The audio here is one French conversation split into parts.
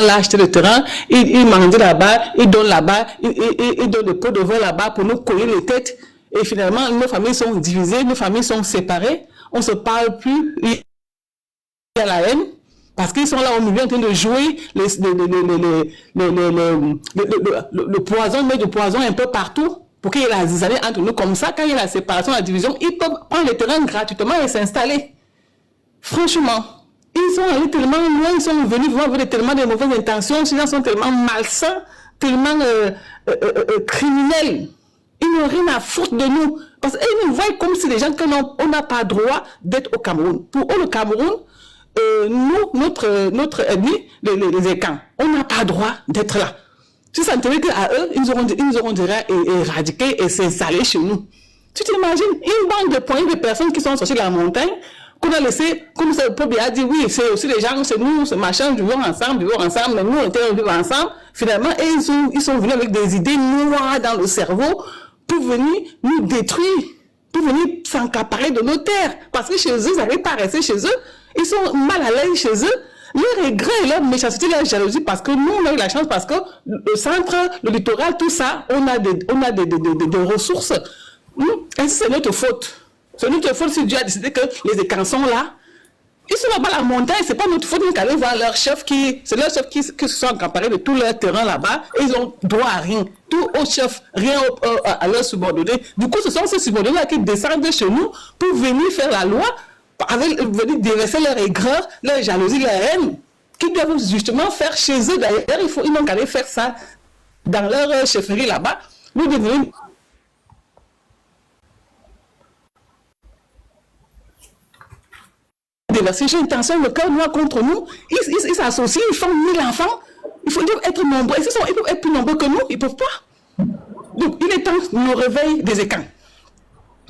là acheter le terrain, ils mangent là-bas, ils donnent là-bas, ils donnent des pots de vin là-bas pour nous coller les têtes. Et finalement, nos familles sont divisées, nos familles sont séparées, on ne se parle plus, il y a la haine, parce qu'ils sont là au milieu en train de jouer le poison, mais du poison un peu partout, pour qu'il y ait la zizanie entre nous. Comme ça, quand il y a la séparation, la division, ils peuvent prendre le terrain gratuitement et s'installer. Franchement, ils sont allés tellement loin, ils sont venus vraiment avec tellement de mauvaises intentions, ces gens sont tellement malsains, tellement criminels. Ils n'ont rien à foutre de nous. Parce qu'ils nous voient comme si les gens, on n'a pas droit d'être au Cameroun. Pour eux, le Cameroun, nous, notre ennemi, les Écans, on n'a pas droit d'être là. Si ça ne tenait qu'à eux, ils auront déjà éradiqué et s'installer chez nous. Tu t'imagines, une bande de poignées de personnes qui sont sorties de la montagne, qu'on a laissé, comme le peuple a dit, oui, c'est aussi les gens, c'est nous, c'est machin, vivons ensemble, mais nous, on était vivre ensemble. Finalement, ils sont venus avec des idées noires dans le cerveau pour venir nous détruire, pour venir s'encaparer de nos terres. Parce que chez eux, ils n'arrivent pas à rester chez eux. Ils sont mal à l'aise chez eux. Leur regret et leur méchanceté, leur jalousie, parce que nous, on a eu la chance, parce que le centre, le littoral, tout ça, on a des ressources. Et c'est notre faute. C'est notre faute si Dieu a décidé que les Écans sont là. Ils sont là-bas à la montagne, c'est pas notre faute, nous allons voir leur chef c'est leur chef qui se sont accaparés de tout leur terrain là-bas, et ils ont droit à rien. Tout au chef, rien à leur subordonné. Du coup, ce sont ces subordonnés qui descendent de chez nous pour venir faire la loi, venir déverser leur aigreur, leur jalousie, leur haine, qu'ils doivent justement faire chez eux. D'ailleurs, ils n'ont qu'à aller faire ça dans leur chefferie là-bas. Nous devons déverser. J'ai une tension, le cœur noir contre nous. Ils s'associent, ils font 1000 enfants. Il faut être nombreux. Ils peuvent être plus nombreux que nous, ils ne peuvent pas. Donc, il est temps le réveil des Écans.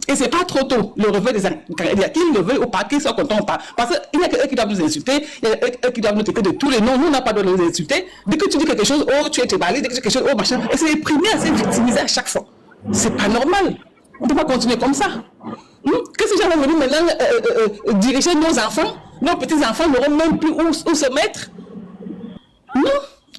Et ce n'est pas trop tôt, le réveil des Écans. Il y a qu'ils le veulent ou pas, qu'ils soient contents ou pas. Parce qu'il y a eux qui doivent nous insulter, il y a eux qui doivent nous traiter de tous les noms. Nous, on n'a pas de les insulter. Dès que tu dis quelque chose, oh, tu es éballé, dès que tu dis quelque chose, oh, machin. Et c'est réprimé, c'est victimisé à chaque fois. C'est pas normal. On ne peut pas continuer comme ça. Que ces gens vont venir maintenant diriger nos enfants, nos petits-enfants n'auront même plus où se mettre. Non,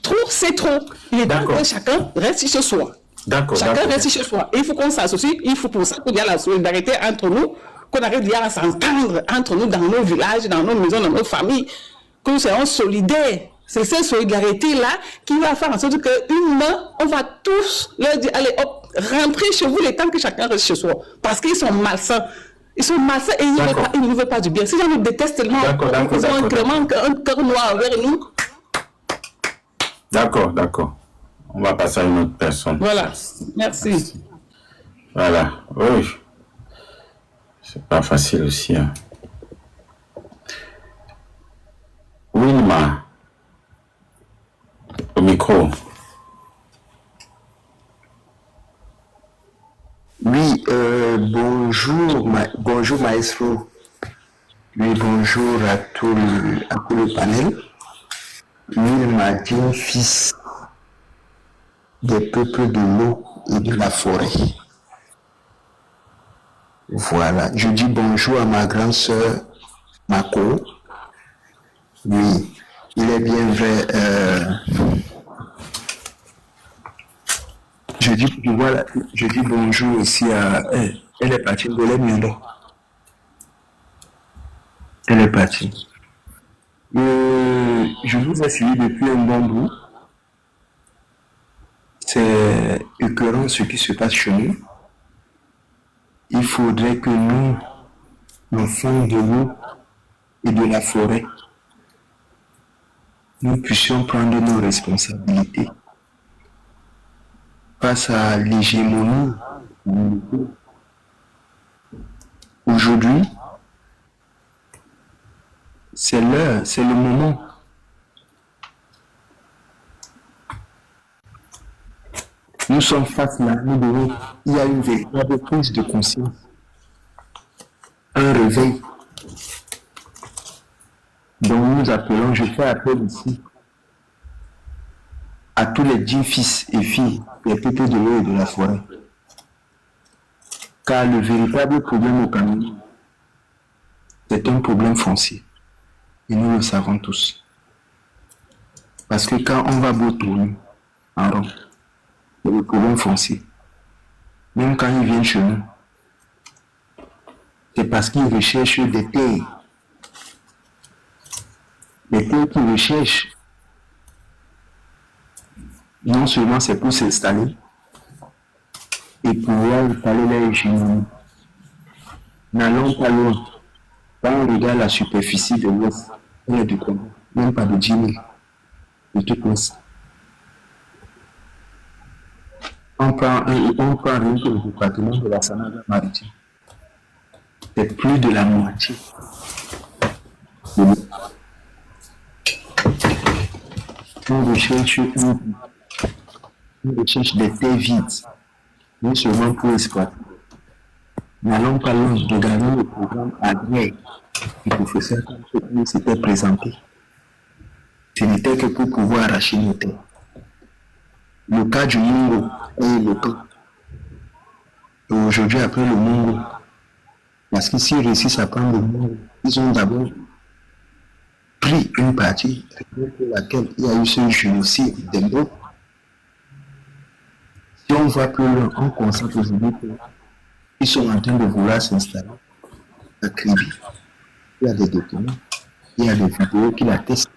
trop, c'est trop. Il est temps que chacun reste chez soi. Chacun reste chez soi. Et il faut qu'on s'associe, il faut pour ça qu'il y a la solidarité entre nous, qu'on arrive à s'entendre entre nous dans nos villages, dans nos maisons, dans nos familles, que nous soyons solidaires. C'est cette solidarité-là qui va faire en sorte qu'une main, on va tous leur dire, allez, hop, rentrez chez vous les temps que chacun reste chez soi. Parce qu'ils sont malsains. Ils sont malsains et ils ne veulent pas du bien. Ces gens nous détestent tellement. Ils ont un cœur noir vers nous. D'accord. On va passer à une autre personne. Voilà. Merci. Voilà. Oui. C'est pas facile aussi. Hein. Wilma. Au micro. Oui, bonjour maestro. Oui, bonjour à tout le panel. Wilma dit fils des peuples de l'eau et de la forêt. Voilà, je dis bonjour à ma grande sœur Mako. Oui, il est bien vrai. Je dis bonjour aussi à elle. Elle est partie de l'Emiendo. Elle est partie. Je vous ai suivi depuis un bon bout. C'est écœurant ce qui se passe chez nous. Il faudrait que nous, enfants de l'eau et de la forêt, nous puissions prendre nos responsabilités face à l'hégémonie. Aujourd'hui, c'est l'heure, c'est le moment. Nous sommes face là, il y a une véritable prise de conscience, un réveil dont nous appelons, je fais appel ici, à tous les 10 fils et filles des peuples de l'eau et de la forêt. Car le véritable problème au Cameroun, c'est un problème foncier. Et nous le savons tous. Parce que quand on va beau tourner en rond, c'est le problème foncier. Même quand ils viennent chez nous, c'est parce qu'ils recherchent des terres. Les terres qu'ils recherchent, non seulement c'est pour s'installer et pouvoir installer leur hégémonie. N'allons pas loin. Quand on regarde la superficie de l'Ouest, il y a du Congo, même pas de 10 000 de toute l'Ouest. On prend rien que le département de la Sanada maritime. C'est plus de la moitié. On recherche des terres vides, non seulement pour exploiter. N'allons pas loin de gagner le programme agraire du professeur qui s'était présenté. Ce n'était que pour pouvoir arracher nos terres. Le cas du Mungo est le cas. Et aujourd'hui, après le Mungo, parce que s'ils réussissent à prendre le Mungo, ils ont d'abord pris une partie pour laquelle il y a eu ce génocide d'Embo. Si on va plus loin, on constate aujourd'hui qu'ils sont en train de vouloir s'installer à Kribi. Il y a des documents, il y a des vidéos qui l'attestent.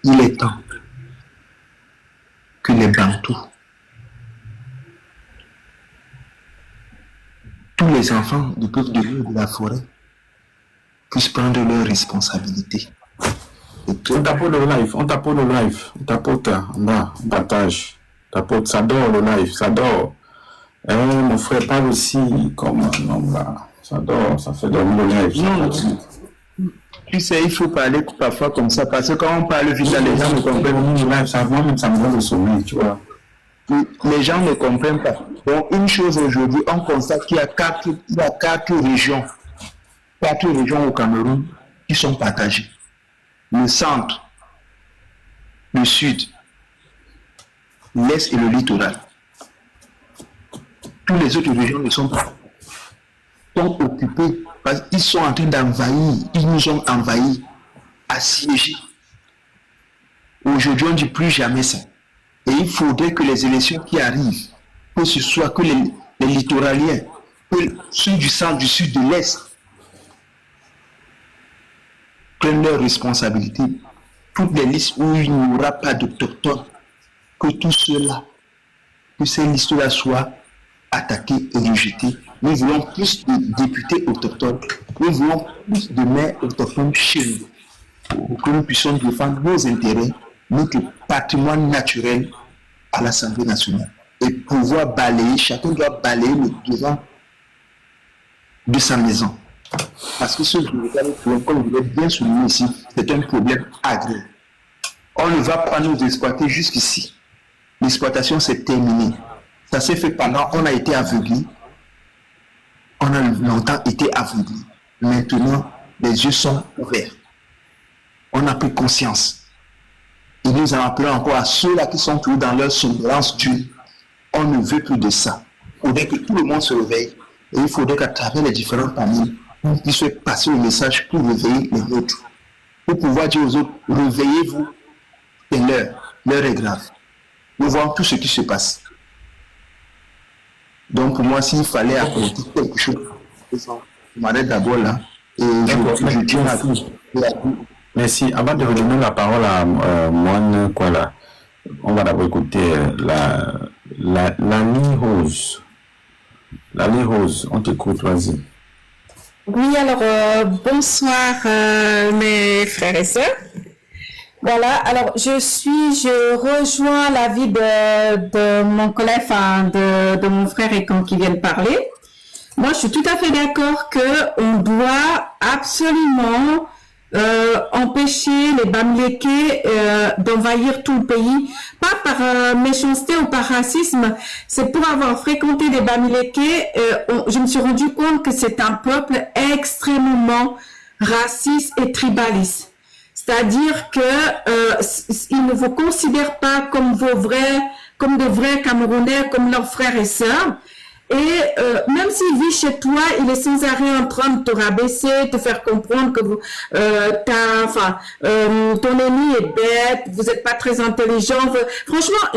Il est temps que les Bantous, tous les enfants du peuple de l'île de la forêt, puissent prendre leurs responsabilités. On tapote le live, on tapote en bas, on partage. Tapote, ça dort le live, ça dort. Mon frère parle aussi comme un homme là. Ça dort, ça fait dormir le live. Non, tu sais, il faut parler parfois comme ça, parce que quand on parle vite, les gens ne comprennent le live, ça moi-même, ça me donne le sommeil, tu vois. Les gens ne comprennent pas. Donc, une chose aujourd'hui, on constate qu'il y a quatre régions au Cameroun qui sont partagées. Le centre, le sud, l'est et le littoral. Toutes les autres régions ne sont pas occupées parce qu'ils sont en train d'envahir, ils nous ont envahis, assiégés. Aujourd'hui, on ne dit plus jamais ça. Et il faudrait que les élections qui arrivent, que ce soit que les littoraliens, que ceux du centre, du sud, de l'est, prennent leurs responsabilités. Toutes les listes où il n'y aura pas d'autochtones, que tout cela, que ces listes-là soient attaquées et rejetées. Nous voulons plus de députés autochtones, nous voulons plus de maires autochtones chez nous, pour que nous puissions défendre nos intérêts, notre patrimoine naturel à l'Assemblée nationale. Et pouvoir balayer, chacun doit balayer le devant de sa maison. Parce que ce problème, comme vous l'avez bien souligné ici, c'est un problème agraire. On ne va pas nous exploiter jusqu'ici. L'exploitation s'est terminée. Ça s'est fait pendant, on a été aveuglés. On a longtemps été aveuglés. Maintenant, les yeux sont ouverts. On a pris conscience. Et nous en appelons encore à ceux-là qui sont toujours dans leur somnolence dure. On ne veut plus de ça. Il faudrait que tout le monde se réveille. Et il faudrait qu'à travers les différents panels, on puisse passer le message pour réveiller les autres. Pour pouvoir dire aux autres, réveillez-vous. Et l'heure est grave. Nous voyons tout ce qui se passe. Donc pour moi, s'il fallait apporter quelque chose, je m'arrête d'abord là. Et je tiens à tout. Merci. Avant de redonner la parole à Moine Kuala, on va d'abord écouter la ligne rose. La ligne rose, on t'écoute, vas-y. Oui, alors bonsoir mes frères et sœurs. Voilà, alors je rejoins l'avis de mon collègue, enfin de mon frère et qui vient de parler. Moi, je suis tout à fait d'accord qu'on doit absolument empêcher les Bamileke d'envahir tout le pays, pas par méchanceté ou par racisme, c'est pour avoir fréquenté les Bamileke, je me suis rendu compte que c'est un peuple extrêmement raciste et tribaliste. C'est-à-dire que ils ne vous considèrent pas comme de vrais Camerounais, comme leurs frères et sœurs. même s'il vit chez toi, il est sans arrêt en train de te rabaisser, te faire comprendre que ton ennemi est bête, vous n'êtes pas très intelligent. Franchement,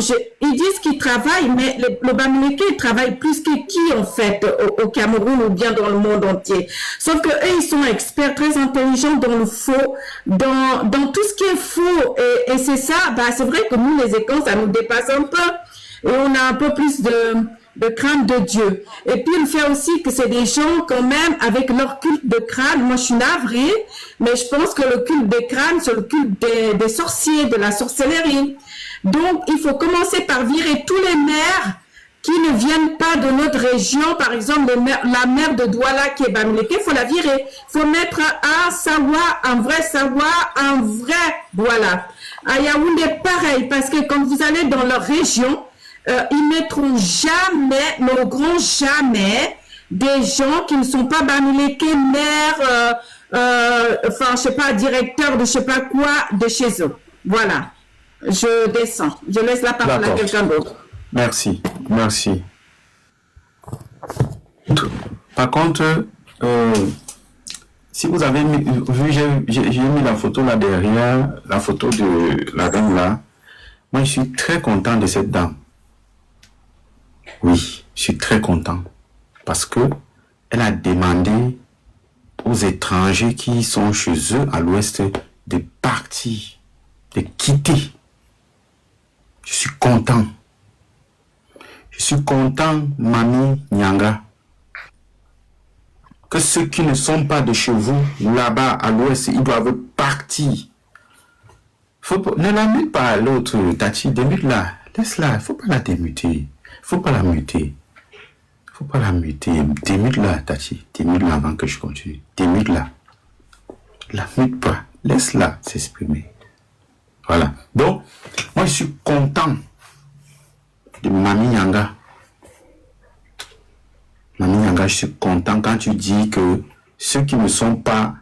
ils disent qu'ils travaillent, mais le Bamileke, ils travaillent plus que qui, en fait, au Cameroun ou bien dans le monde entier. Sauf que eux, ils sont experts, très intelligents dans le faux, dans tout ce qui est faux. Et c'est ça, c'est vrai que nous, les écons, ça nous dépasse un peu. Et on a un peu plus de crainte de Dieu. Et puis, le fait aussi que c'est des gens, quand même, avec leur culte de crâne. Moi, je suis navrée, mais je pense que le culte des crânes, c'est le culte des sorciers, de la sorcellerie. Donc, il faut commencer par virer tous les maires qui ne viennent pas de notre région. Par exemple, la maire de Douala qui est Bamileke, il faut la virer. Il faut mettre un Sawa, un vrai Douala. À Yaoundé, pareil, parce que quand vous allez dans leur région, ils mettront jamais, mais au grand jamais, des gens qui ne sont pas Bamileke, maire, je sais pas, directeur de je sais pas quoi, de chez eux. Voilà. Je descends. Je laisse la parole à quelqu'un d'autre. Merci. Par contre, si vous avez vu, j'ai mis la photo là derrière, la photo de la dame là. Moi, je suis très content de cette dame. Oui, je suis très content. Parce que elle a demandé aux étrangers qui sont chez eux à l'ouest de partir, de quitter. Je suis content. Je suis content, Mamie Nyanga, que ceux qui ne sont pas de chez vous, là-bas à l'ouest, ils doivent partir. Ne la mute pas l'autre, Tati, démute-la. Laisse-la, il ne faut pas la démuter. Faut pas la muter. Démute-la, Tati. Démute-la avant que je continue. Démute-la. La mute pas. Laisse-la s'exprimer. Voilà. Donc, moi, je suis content de Mamie Nyanga. Mamie Nyanga, je suis content quand tu dis que ceux qui ne sont pas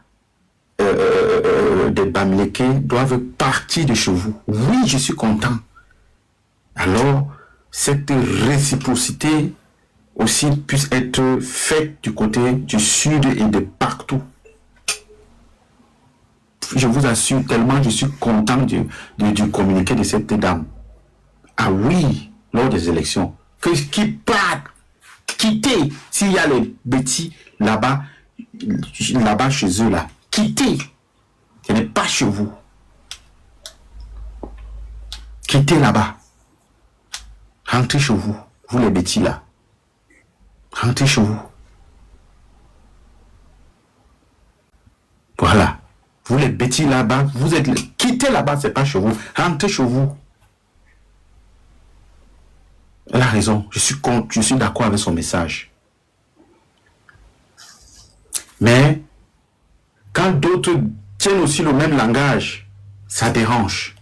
des Bamileke doivent partir de chez vous. Oui, je suis content. Alors, cette réciprocité aussi puisse être faite du côté du sud et de partout. Je vous assure tellement je suis content du communiqué de cette dame. Ah oui, lors des élections, qui partent, quitter, s'il y a les petits là-bas chez eux là, quittez, ce n'est pas chez vous. Quittez là-bas. Rentrez chez vous, vous les petits là. Rentrez chez vous. Voilà. Vous les petits là-bas, vous êtes... Quittez là-bas, c'est pas chez vous. Rentrez chez vous. Elle a raison. Je suis d'accord avec son message. Mais, quand d'autres tiennent aussi le même langage, ça dérange.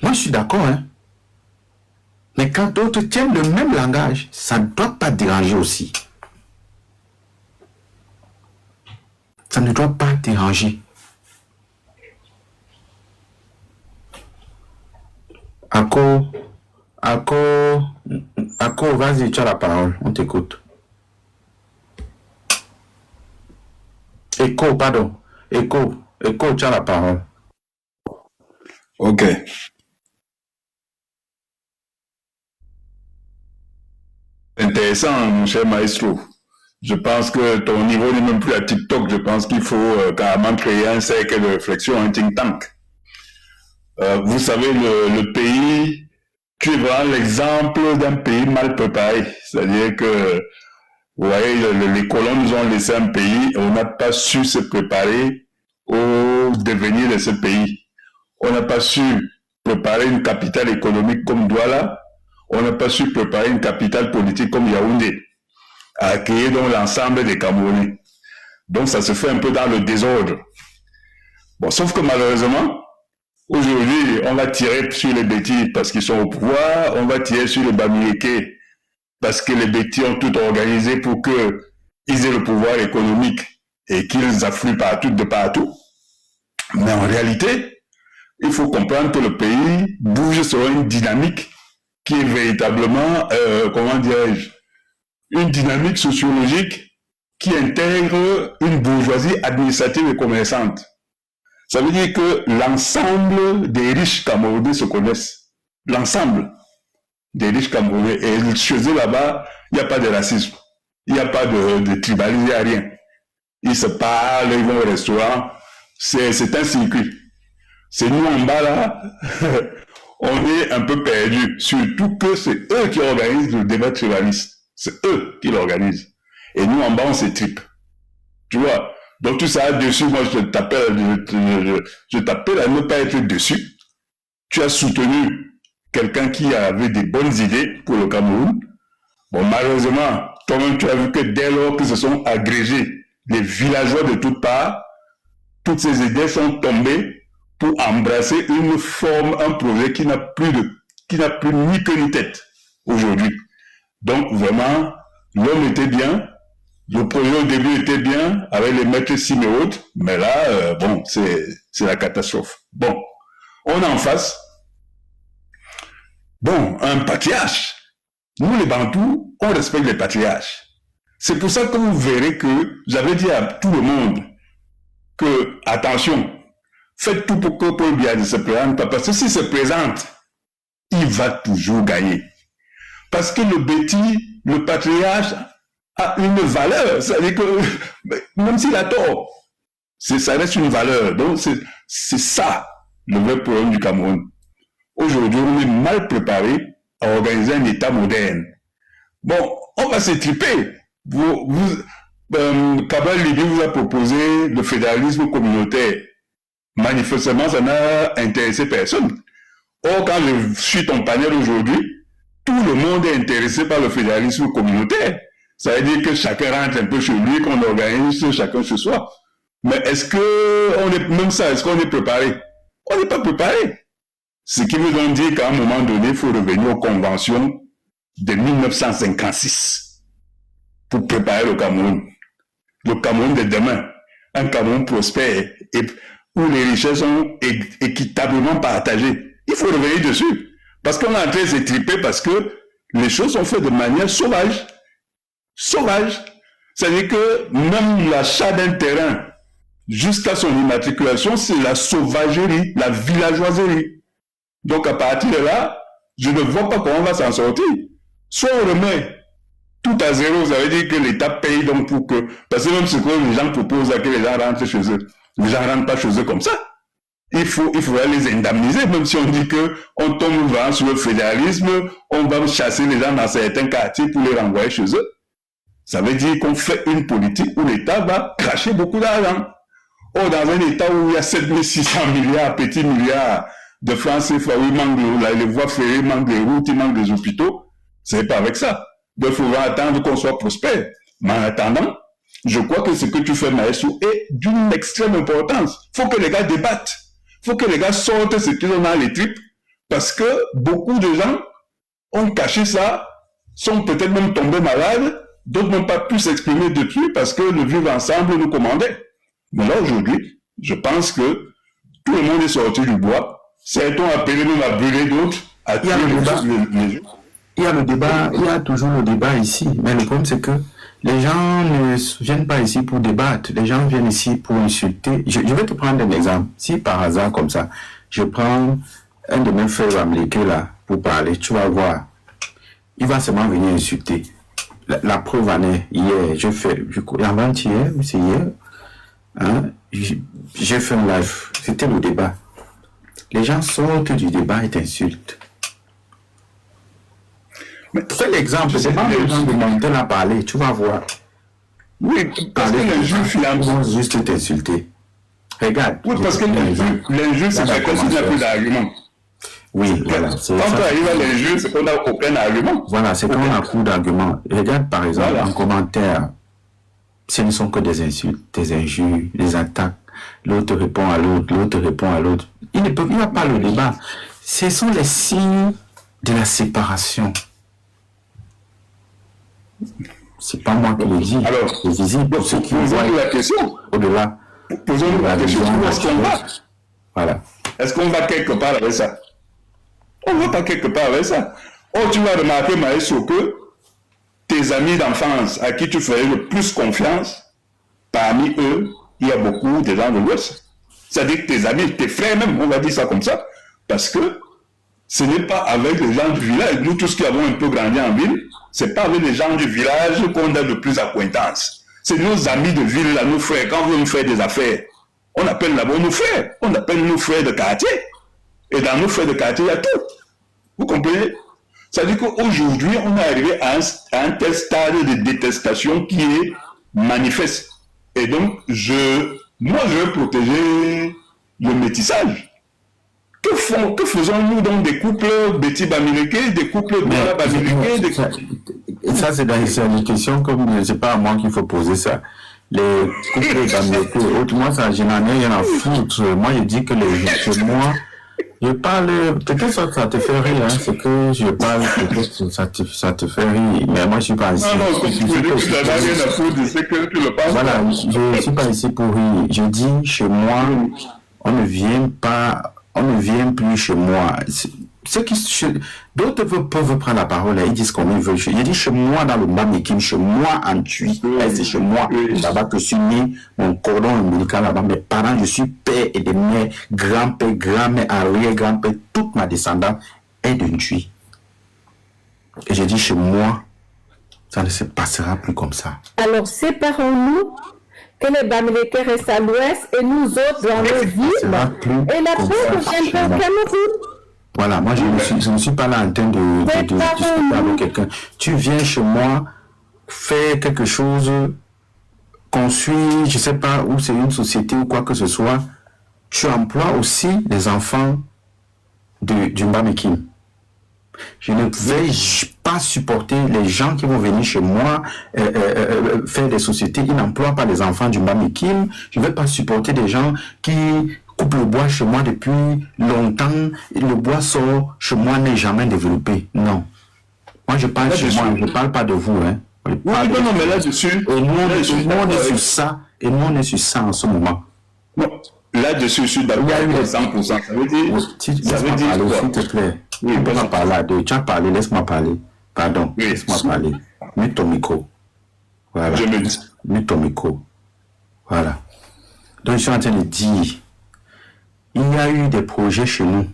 Moi, je suis d'accord, hein. Mais quand d'autres tiennent le même langage, ça ne doit pas déranger aussi. Ça ne doit pas déranger. Ako, vas-y, tu as la parole, on t'écoute. Echo, tu as la parole. Ok. Intéressant, mon cher maestro. Je pense que ton niveau n'est même plus à TikTok. Je pense qu'il faut carrément créer un cercle de réflexion, un think tank. Vous savez, le pays, tu es vraiment l'exemple d'un pays mal préparé. C'est-à-dire que, vous voyez, les colons nous ont laissé un pays et on n'a pas su se préparer au devenir de ce pays. On n'a pas su préparer une capitale économique comme Douala. On n'a pas su préparer une capitale politique comme Yaoundé, à accueillir donc l'ensemble des Camerounais. Donc ça se fait un peu dans le désordre. Bon, sauf que malheureusement, aujourd'hui, on va tirer sur les Bétis parce qu'ils sont au pouvoir, on va tirer sur les Bamileke parce que les Bétis ont tout organisé pour qu'ils aient le pouvoir économique et qu'ils affluent partout de partout. Mais en réalité, il faut comprendre que le pays bouge selon une dynamique qui est véritablement, comment dirais-je, une dynamique sociologique qui intègre une bourgeoisie administrative et commerçante. Ça veut dire que l'ensemble des riches Camerounais se connaissent. L'ensemble des riches Camerounais. Et chez eux là-bas, il n'y a pas de racisme. Il n'y a pas de tribalisme, il n'y a rien. Ils se parlent, ils vont au restaurant. C'est un circuit. C'est nous en bas là, on est un peu perdus. Surtout que c'est eux qui organisent le débat tribaliste. C'est eux qui l'organisent. Et nous en bas, on s'étripe. Tu vois? Donc tout ça dessus, moi je t'appelle à ne pas être dessus. Tu as soutenu quelqu'un qui avait des bonnes idées pour le Cameroun. Bon, malheureusement, toi-même tu as vu que dès lors que se sont agrégés les villageois de toutes parts, toutes ces idées sont tombées pour embrasser une forme, un projet qui n'a plus ni queue ni tête aujourd'hui. Donc vraiment, l'homme était bien. Le projet au début était bien, avec les maîtres sim et autres, mais là, bon, c'est la catastrophe. Bon, on est en face. Bon, un patriarche. Nous, les Bantous, on respecte les patriarches. C'est pour ça que vous verrez que j'avais dit à tout le monde que, attention, faites tout pour que Paul Biya ne se présente pas, parce que s'il se présente, il va toujours gagner. Parce que le Betty, le patriarche, a une valeur. C'est-à-dire que, même s'il a tort, ça reste une valeur. Donc, c'est ça, le vrai problème du Cameroun. Aujourd'hui, on est mal préparé à organiser un État moderne. Bon, on va s'étriper. Kabal Libye vous a proposé le fédéralisme communautaire. Manifestement, ça n'a intéressé personne. Or, quand je suis ton panel aujourd'hui, tout le monde est intéressé par le fédéralisme communautaire. Ça veut dire que chacun rentre un peu chez lui, qu'on organise chacun chez soi. Mais est-ce qu'on est préparé? On n'est pas préparé. Ce qui veut donc dire qu'à un moment donné, il faut revenir aux conventions de 1956 pour préparer le Cameroun. Le Cameroun de demain. Un Cameroun prospère et où les richesses sont équitablement partagées. Il faut revenir dessus. Parce qu'on est en train de s'étriper parce que les choses sont faites de manière sauvage. Sauvage. C'est-à-dire que même l'achat d'un terrain jusqu'à son immatriculation, c'est la sauvagerie, la villageoiserie. Donc à partir de là, je ne vois pas comment on va s'en sortir. Soit on remet tout à zéro, ça veut dire que l'État paye donc pour que... Parce que même ce que les gens proposent à que les gens rentrent chez eux, les gens ne rentrent pas chez eux comme ça. Il faudrait les indemniser, même si on dit que on tombe vraiment sur le fédéralisme, on va chasser les gens dans certains quartiers pour les renvoyer chez eux. Ça veut dire qu'on fait une politique où l'État va cracher beaucoup d'argent. Or, dans un État où il y a 7600 milliards, petits milliards de francs CFA, où il manque les voies ferrées, il manque des routes, il manque des hôpitaux, c'est pas avec ça. Donc, il faudra attendre qu'on soit prospère. Mais en attendant, je crois que ce que tu fais, Maestro, est d'une extrême importance. Il faut que les gars débattent. Il faut que les gars sortent ce qu'ils ont dans les tripes, parce que beaucoup de gens ont caché ça, sont peut-être même tombés malades, d'autres n'ont pas pu s'exprimer depuis parce que le vivre ensemble nous commandait. Mais là, aujourd'hui, je pense que tout le monde est sorti du bois. Certains ont appelé même à brûler d'autres, à tuer les jeux. Il y a le débat, il y a toujours le débat ici. Mais le problème, c'est que les gens ne viennent pas ici pour débattre. Les gens viennent ici pour insulter. Je vais te prendre un exemple. Si par hasard, comme ça, je prends un de mes frères américains là pour parler, tu vas voir. Il va seulement venir insulter. La preuve en est, hier, avant-hier, c'est hier, hein, j'ai fait un live. C'était le débat. Les gens sortent du débat et t'insultent. Mais fais l'exemple, c'est pas les gens de monter à parler, tu vas voir. Oui, parce que l'injure finalement. Ils vont juste t'insulter. Regarde. Oui, parce que l'injure, c'est parce qu'il n'y a plus d'argument. Oui, voilà. Quand on arrive à l'injure, c'est qu'on n'a aucun argument. Voilà, c'est qu'on a beaucoup d'arguments. Regarde par exemple en commentaire, ce ne sont que des insultes, des injures, des attaques. L'autre répond à l'autre, l'autre répond à l'autre. Il n'y a pas le débat. Ce sont les signes de la séparation. C'est pas moi qui le dis. Alors, c'est visible pour ceux qui voient la question. Au-delà. Posons-nous la question. Où est-ce qu'on va? Voilà. Est-ce qu'on va quelque part avec ça? On ne va pas quelque part avec ça. Oh, tu vas remarquer, Maestro, que tes amis d'enfance à qui tu faisais le plus confiance, parmi eux, il y a beaucoup de gens de l'Ouest. C'est-à-dire que tes amis, tes frères même, on va dire ça comme ça, parce que ce n'est pas avec les gens du village. Nous, tous qui avons un peu grandi en ville, c'est pas avec les gens du village qu'on a le plus acquaintance. C'est nos amis de ville, là, nos frères. Quand on veut nous faire des affaires, on appelle là-bas nos frères. On appelle nos frères de quartier. Et dans nos frères de quartier, il y a tout. Vous comprenez? C'est-à-dire qu'aujourd'hui, on est arrivé à un tel stade de détestation qui est manifeste. Et donc, moi, je veux protéger le métissage. Que faisons-nous donc des couples Betty Bamileke, des couples Bella Bamileke, des couples... Ça, c'est une question comme, c'est pas à moi qu'il faut poser ça. Les couples Bamileke, autrement, ça, je n'en ai rien à foutre. Moi, je dis que moi, je parle, peut-être ça te fait rire, hein, c'est que je parle, peut-être ça te fait rire, mais moi, je suis pas ici. Non, quand tu me dis que tu n'en as rien à foutre, c'est que tu le penses. Voilà, je suis pas ici pour rire. Je dis, chez moi, on ne vient plus chez moi. D'autres peuvent prendre la parole et ils disent comme ils veulent. Je dis chez moi dans le Bamileke, chez moi en Tui, c'est chez moi là-bas que je suis né, mon cordon ombilical là-bas, mes parents, je suis père et de mère, grand-père, grand-mère, arrière-grand-père, toute ma descendance est de Tui. Et je dis chez moi, ça ne se passera plus comme ça. Alors séparons-nous, que les Bamileke restent à l'ouest et nous autres dans nos villes, et la paix revienne au Cameroun. Voilà, moi je ne suis pas là en train de discuter avec quelqu'un. Tu viens chez moi, faire quelque chose, construire, je ne sais pas où c'est une société ou quoi que ce soit, tu emploies aussi les enfants du Bamileke. Je ne vais pas supporter les gens qui vont venir chez moi faire des sociétés. Ils n'emploient pas les enfants du Bamileke. Je ne vais pas supporter des gens qui coupent le bois chez moi depuis longtemps. Et le bois sort chez moi, n'est jamais développé. Non. Moi, je parle chez moi. Je ne parle pas de vous. Hein. Oui, non, mais là-dessus... Et nous, on est sur ça. Et nous, on est sur ça en ce moment. Non. Là-dessus, je suis d'accord avec 100%. Ça veut dire... Ça veut dire quoi? S'il te plaît. Oui, laisse-moi parler. Tu as parlé, laisse-moi parler. Pardon, oui, laisse-moi parler. Mets ton micro. Voilà. Je me dis. Mets ton micro. Voilà. Donc, je suis en train de dire, il y a eu des projets chez nous.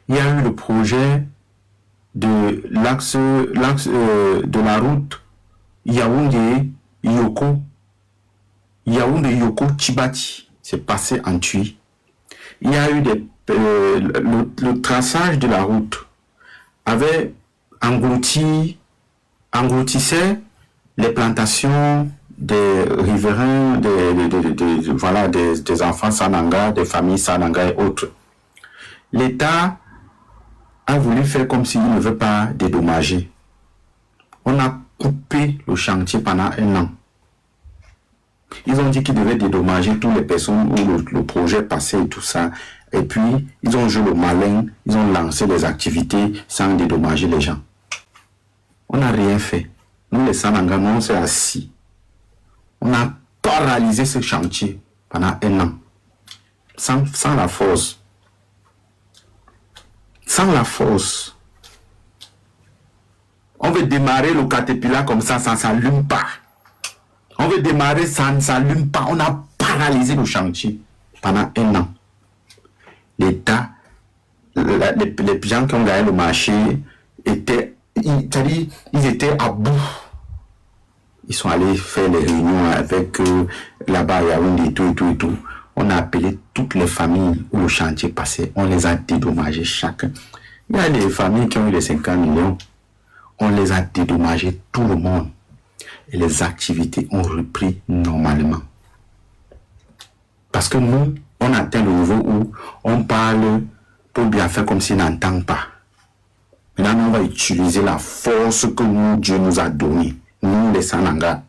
Il y a eu le projet de l'axe de la route Yaoundé-Yoko. Yaoundé-Yoko Tibati. C'est passé en Tui. Il y a eu le traçage de la route avait engloutissait les plantations des riverains, des enfants Sananga, des familles Sananga et autres. L'État a voulu faire comme s'il ne veut pas dédommager. On a coupé le chantier pendant 1 an. Ils ont dit qu'ils devaient dédommager toutes les personnes où le projet passait et tout ça. Et puis, ils ont joué le malin, ils ont lancé les activités sans dédommager les gens. On n'a rien fait. Nous, les Sananga, on s'est assis. On a paralysé ce chantier pendant 1 an. Sans la force. Sans la force. On veut démarrer le Caterpillar comme ça ne s'allume pas. On veut démarrer, ça ne s'allume pas. On a paralysé le chantier pendant 1 an. L'État, les gens qui ont gagné le marché étaient, ils étaient à bout. Ils sont allés faire les réunions avec là-bas à Yaoundé et tout. On a appelé toutes les familles où le chantier passait. On les a dédommagés chacun. Il y a les familles qui ont eu les 50 millions. On les a dédommagés tout le monde. Et les activités ont repris normalement. Parce que nous, on atteint le niveau où on parle pour bien faire comme s'il n'entend pas. Maintenant, on va utiliser la force que nous, Dieu nous a donnée. Nous, les Sananga.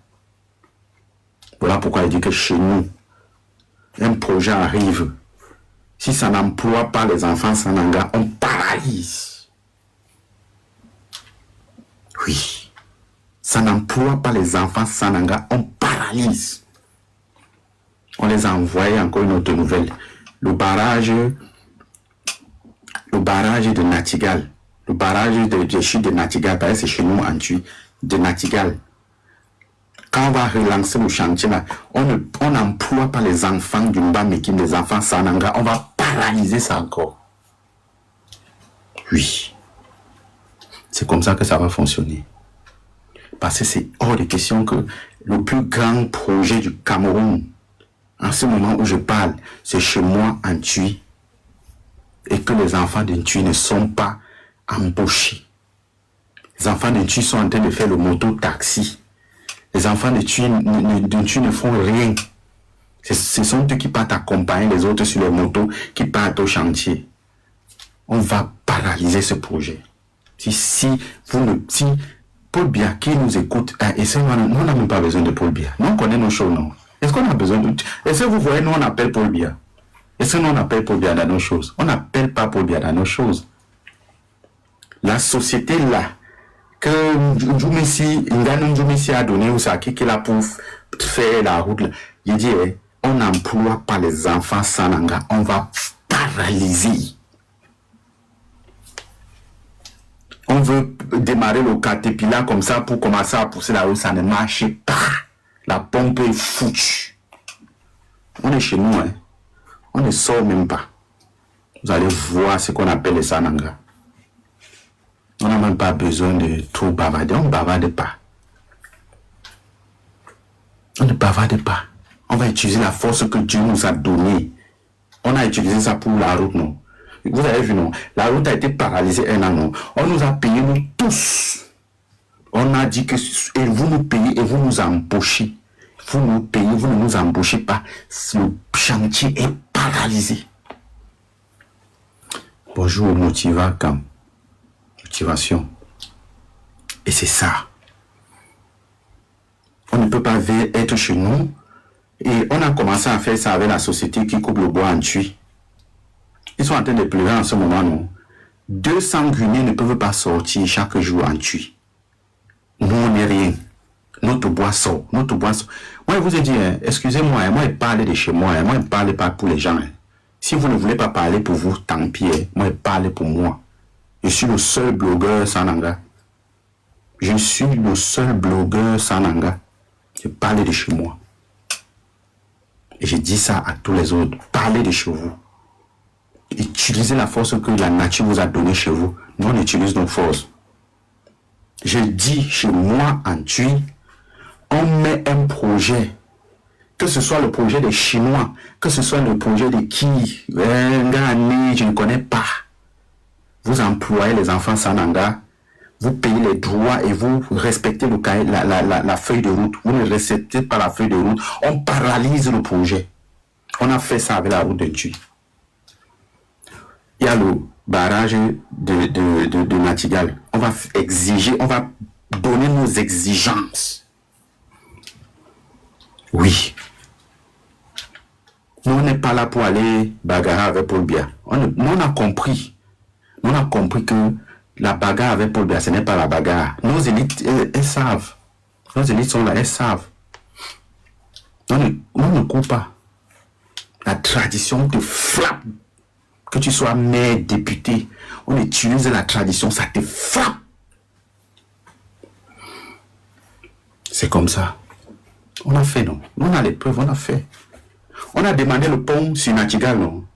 Voilà pourquoi il dit que chez nous, un projet arrive. Si ça n'emploie pas les enfants Sananga, on paralyse. Oui. Ça n'emploie pas les enfants Sananga, on paralyse. On les a envoyés encore une autre nouvelle. Le barrage de Natigal, le barrage de chute de Natigal, c'est chez nous en Tui. de Nachtigal, quand on va relancer le chantier là, on n'emploie pas les enfants du Mbamekime, les enfants Sananga, on va paralyser ça encore. Oui. C'est comme ça que ça va fonctionner. Parce que c'est hors de question que le plus grand projet du Cameroun, en ce moment où je parle, c'est chez moi en Tui. Et que les enfants de Tui ne sont pas embauchés. Les enfants de Tui sont en train de faire le moto-taxi. Les enfants de Tui ne font rien. Ce sont eux qui partent accompagner les autres sur les motos, qui partent au chantier. On va paralyser ce projet. Si Paul Biya qui nous écoute, et nous on n'a même pas besoin de Paul Biya. Nous on connaît nos choses, non? Est-ce qu'on a besoin de... Est-ce que vous voyez, nous on appelle Paul Biya? Est-ce que nous on appelle Paul Biya dans nos choses? On n'appelle pas Paul Biya dans nos choses. La société là, que Njumisi a donné, ou ça, qui l'a pour faire la route là, il dit, on n'emploie pas les enfants Sananga, on va paralyser. On veut démarrer le caterpillar comme ça pour commencer à pousser la route, ça ne marche pas. La pompe est foutue. On est chez nous, hein. On ne sort même pas. Vous allez voir ce qu'on appelle les Sananga. On n'a même pas besoin de trop bavarder. On ne bavarde pas. On ne bavarde pas. On va utiliser la force que Dieu nous a donnée. On a utilisé ça pour la route, non? Vous avez vu, non? La route a été paralysée un an, non? On nous a payé, nous tous. On a dit que et vous nous payez et vous nous embauchez. Vous nous payez, vous ne nous embauchez pas. Le chantier est paralysé. Bonjour, motivation. Et c'est ça. On ne peut pas être chez nous. Et on a commencé à faire ça avec la société qui coupe le bois en Tui. Ils sont en train de pleurer en ce moment, non? 200 Guinéens ne peuvent pas sortir chaque jour en Tui. Nous, on n'est rien. Notre bois sort. Notre bois sort. Moi, je vous ai dit, hein, excusez-moi, moi, je parle de chez moi. Moi, je ne parle pas pour les gens. Hein. Si vous ne voulez pas parler pour vous, tant pis. Hein. Moi, je parle pour moi. Je suis le seul blogueur Sananga. Je suis le seul blogueur Sananga. Je parle de chez moi. Et je dis ça à tous les autres. Parlez de chez vous. Utilisez la force que la nature vous a donnée chez vous. Nous, on utilise nos forces. Je dis chez moi en Tui, on met un projet, que ce soit le projet des Chinois, que ce soit le projet de qui, je ne connais pas. Vous employez les enfants Sananga, vous payez les droits et vous respectez le cahier, la feuille de route. Vous ne respectez pas la feuille de route. On paralyse le projet. On a fait ça avec la route de Tui. Il y a le barrage de Nachtigal. On va exiger, on va donner nos exigences. Oui. Nous, on n'est pas là pour aller bagarrer avec Paul Biya. On a compris. On a compris que la bagarre avec Paul Biya, ce n'est pas la bagarre. Nos élites, elles savent. Nos élites sont là, elles savent. On ne coupe pas. La tradition te frappe. Que tu sois maire, député, on utilise la tradition, ça te frappe. C'est comme ça. On a fait, non? On a les preuves, on a fait. On a demandé le pont sur Nachtigal, non?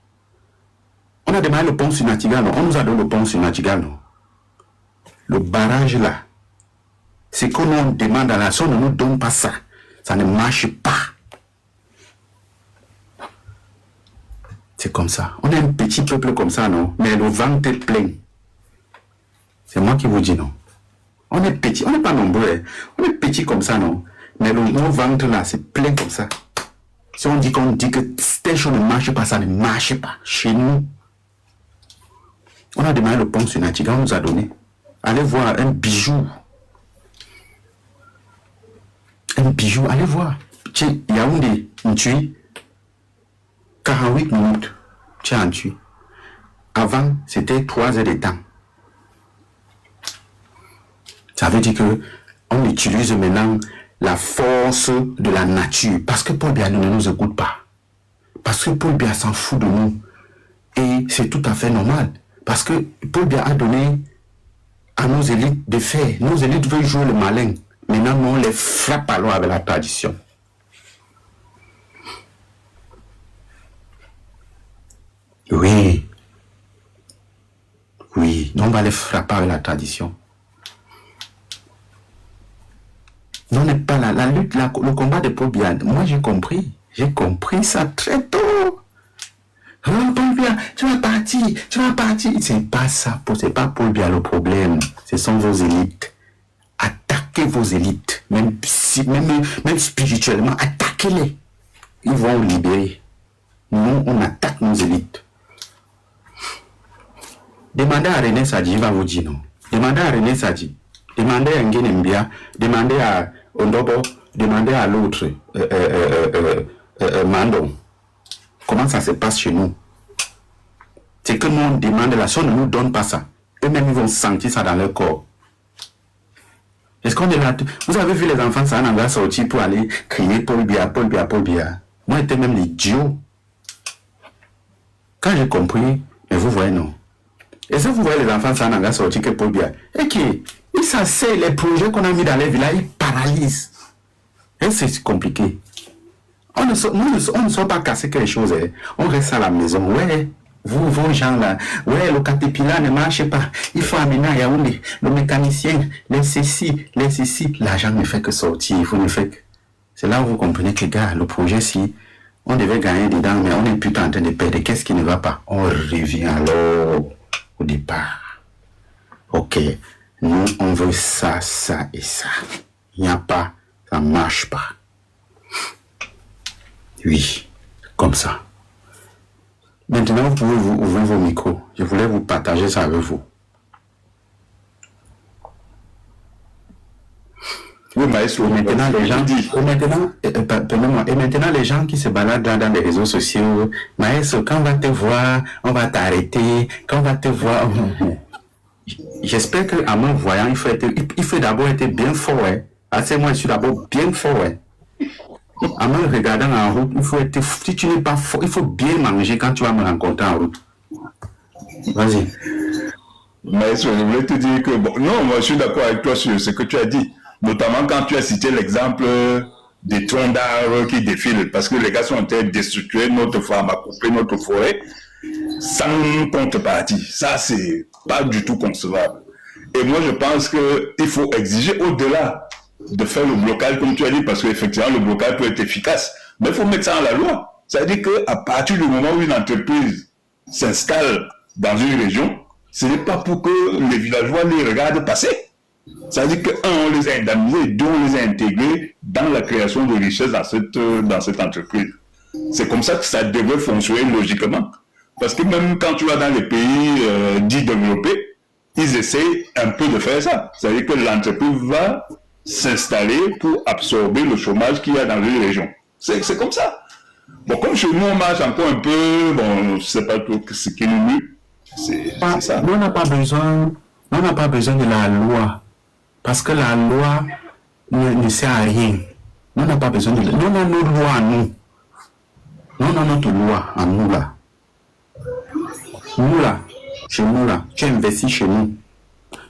On a demandé le pont sur Nachtigal, non? On nous a donné le pont sur Nachtigal, non? Le barrage là, c'est qu'on nous demande à la zone, on ne nous donne pas ça. Ça ne marche pas. C'est comme ça. On est un petit peuple comme ça, non? Mais le ventre est plein. C'est moi qui vous dis, non? On est petit, on n'est pas nombreux. Hein. On est petit comme ça, non? Mais nos ventre là, c'est plein comme ça. Si on dit que telle chose ne marche pas, ça ne marche pas. Chez nous, on a demandé le pont sur Nachtigal, on nous a donné. Allez voir un bijou. Un bijou, allez voir. Tiens, Yaoundé, Tui. 48 minutes, tu as en Tui. Avant, c'était 3 heures de temps. Ça veut dire que on utilise maintenant la force de la nature. Parce que Paul Biya ne nous écoute pas. Parce que Paul Biya s'en fout de nous. Et c'est tout à fait normal. Parce que Paul Biya a donné à nos élites de faire. Nos élites veulent jouer le malin. Maintenant, nous, on les frappe alors avec la tradition. Oui. Oui, nous, on va les frapper avec la tradition. Non, n'est pas la lutte, le combat de Paul Biya. Moi, j'ai compris ça très tôt. Oh, Paul Biya, tu vas partir. C'est pas ça, c'est pas Paul Biya le problème. Ce sont vos élites. Attaquez vos élites, même spirituellement, attaquez-les. Ils vont vous libérer. Nous, on attaque nos élites. Demandez à René Sadji, il va vous dire non. Demandez à René Sadji. Demandez à Nguyen Mbia, demandez à Ondobo, demandez à l'autre, Mandon. Comment ça se passe chez nous? C'est que nous on demande, la chose ne nous donne pas ça. Eux-mêmes ils vont sentir ça dans leur corps. Est-ce qu'on est là? Vous avez vu les enfants, ça en va sortir pour aller crier Paul Biya, Paul Biya, Paul Biya. Moi j'étais même l'idiot. Quand j'ai compris, mais vous voyez non. Et si vous voyez les enfants, ça en va sortir que Paul Biya. Et qui? Ils s'asseyent, les projets qu'on a mis dans les villages, ils paralysent. Et c'est compliqué. On ne sort pas casser quelque chose. Hein. On reste à la maison. Ouais, vous, vos gens là, ouais, le caterpillar ne marche pas. Il faut amener à Yaoundé, le mécanicien, les ceci. L'argent ne fait que sortir. Vous ne faites que... C'est là où vous comprenez que, gars, le projet, si on devait gagner dedans, mais on est plutôt en train de perdre. Qu'est-ce qui ne va pas? On revient alors au départ. Ok. Nous, on veut ça, ça et ça. Il n'y a pas, ça ne marche pas. Oui, comme ça. Maintenant, vous pouvez vous ouvrir vos micros. Je voulais vous partager ça avec vous. Oui, maestro. Maintenant, les gens, et maintenant, les gens qui se baladent dans les réseaux sociaux, maestro, quand on va te voir, on va t'arrêter. Quand on va te voir... J'espère qu'en me voyant, il faut d'abord être bien fort. Hein. Assez moi, je suis d'abord bien fort. Hein. En me regardant en route, il faut être, si tu n'es pas fort, il faut bien manger quand tu vas me rencontrer en route. Vas-y. Mais je voulais te dire que, bon, non, moi je suis d'accord avec toi sur ce que tu as dit. Notamment quand tu as cité l'exemple des troncs d'arbres qui défilent, parce que les gars sont en train de déstructurer notre forêt, à couper notre forêt, sans contrepartie. Ça, c'est pas du tout concevable. Et moi, je pense qu'il faut exiger au-delà de faire le blocage, comme tu as dit, parce qu'effectivement, le blocage peut être efficace. Mais il faut mettre ça dans la loi. C'est-à-dire qu'à partir du moment où une entreprise s'installe dans une région, ce n'est pas pour que les villageois les regardent passer. C'est-à-dire on les a indemnisés, deux, on les a intégrés dans la création de richesses dans cette entreprise. C'est comme ça que ça devrait fonctionner logiquement. Parce que même quand tu vas dans les pays dits développés, ils essayent un peu de faire ça. C'est-à-dire que l'entreprise va s'installer pour absorber le chômage qu'il y a dans les régions. C'est comme ça. Bon, comme chez nous, on marche encore un peu, bon, je ne sais pas tout ce qui nous mue. C'est ça. Nous, on n'a pas besoin de la loi. Parce que la loi ne sert à rien. Nous, on n'a pas besoin de la loi. Nous, on a nos lois à nous. Nous, on a notre loi à nous, là. Nous, là, chez nous, là, tu investis chez nous.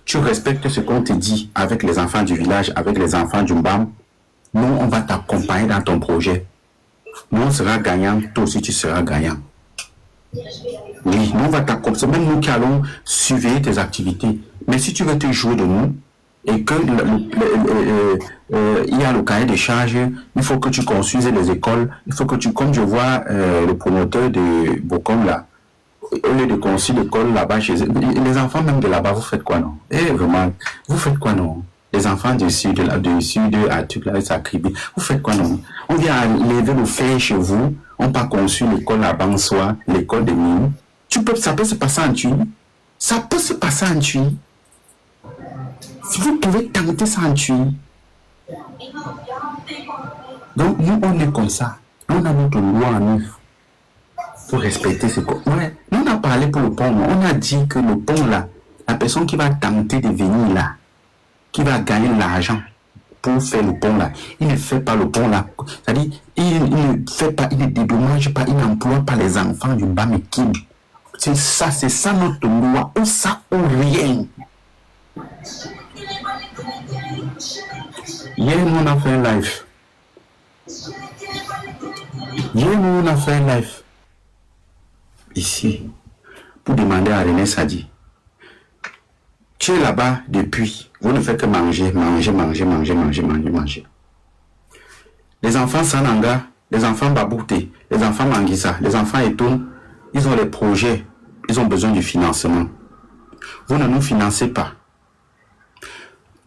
Tu respectes ce qu'on te dit avec les enfants du village, avec les enfants du Mbam. Nous, on va t'accompagner dans ton projet. Nous, on sera gagnant, toi aussi, tu seras gagnant. Oui, nous, on va t'accompagner. C'est même nous qui allons surveiller tes activités. Mais si tu veux te jouer de nous, et que il y a le cahier des charges, il faut que tu construises les écoles, il faut que tu, comme je vois le promoteur de Bokom là, au lieu de construire l'école là-bas chez eux, les enfants même de là-bas, vous faites quoi non? Eh vraiment, vous faites quoi non? Les enfants du sud à tout là, ça cribé. Vous faites quoi non? On vient lever le fer chez vous, on pas construire l'école là-bas en soi, l'école de mine. Ça peut se passer en Tui. Ça peut se passer en Tui. Si vous pouvez tenter ça en Tui. Donc nous on est comme ça. On a notre loi à nous. Pour respecter ce qu'on... Ouais. Nous, on a parlé pour le pont. On a dit que le pont, là, la personne qui va tenter de venir là, qui va gagner l'argent pour faire le pont, là, il ne fait pas le pont, là. C'est-à-dire, il ne fait pas, il ne dédommage pas, il n'emploie pas les enfants du Bamikim. C'est ça notre loi. Ou ça ou rien. Hier, nous, on a fait un live. Hier, nous, on a fait un live. Ici, pour demander à René Sadi. Tu es là-bas depuis. Vous ne faites que manger. Les enfants Sananga, les enfants Babouté, les enfants Manguissa, les enfants Etoun, ils ont les projets. Ils ont besoin du financement. Vous ne nous financez pas.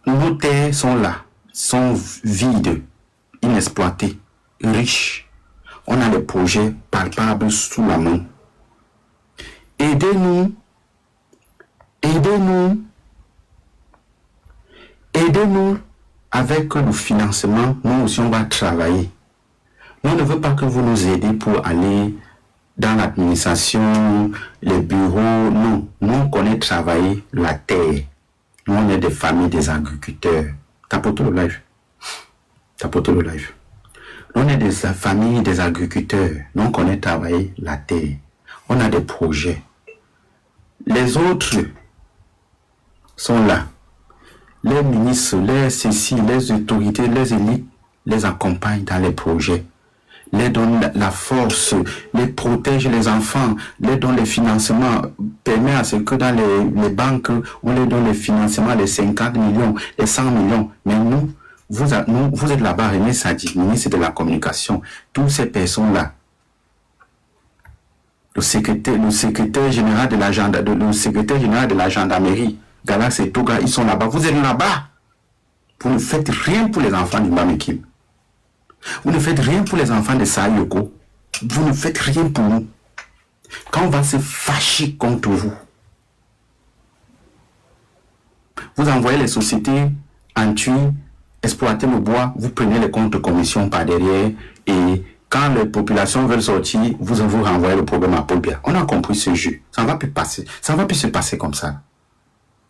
Nos terres sont là, sont vides, inexploitées, riches. On a des projets palpables sous la main. Aidez-nous. Aidez-nous. Aidez-nous avec le financement. Nous aussi, on va travailler. Nous ne voulons pas que vous nous aidiez pour aller dans l'administration, les bureaux. Non, nous, on connaît travailler la terre. Nous, on est des familles, des agriculteurs. Tapote le live. Tapote le live. Nous, on est des familles, des agriculteurs. Nous, on connaît travailler la terre. On a des projets. Les autres sont là. Les ministres, les ceci, les autorités, les élites les accompagnent dans les projets. Les donnent la force, les protègent les enfants, les donnent les financements, permet à ce que dans les banques, on les donne les financements, les 50 millions, les 100 millions. Mais nous, vous êtes là-bas, René Sadi, ministre de la Communication, toutes ces personnes-là, le secrétaire général de la gendarmerie, Galax et Toga, ils sont là-bas. Vous êtes là-bas. Vous ne faites rien pour les enfants du Bamikim. Vous ne faites rien pour les enfants de Sayoko. Vous ne faites rien pour nous. Quand on va se fâcher contre vous, vous envoyez les sociétés en tuer, exploiter le bois, vous prenez les comptes de commission par derrière et quand les populations veulent sortir, vous renvoyez le problème à Paul Biya. On a compris ce jeu. Ça ne va plus passer. Ça ne va plus se passer comme ça.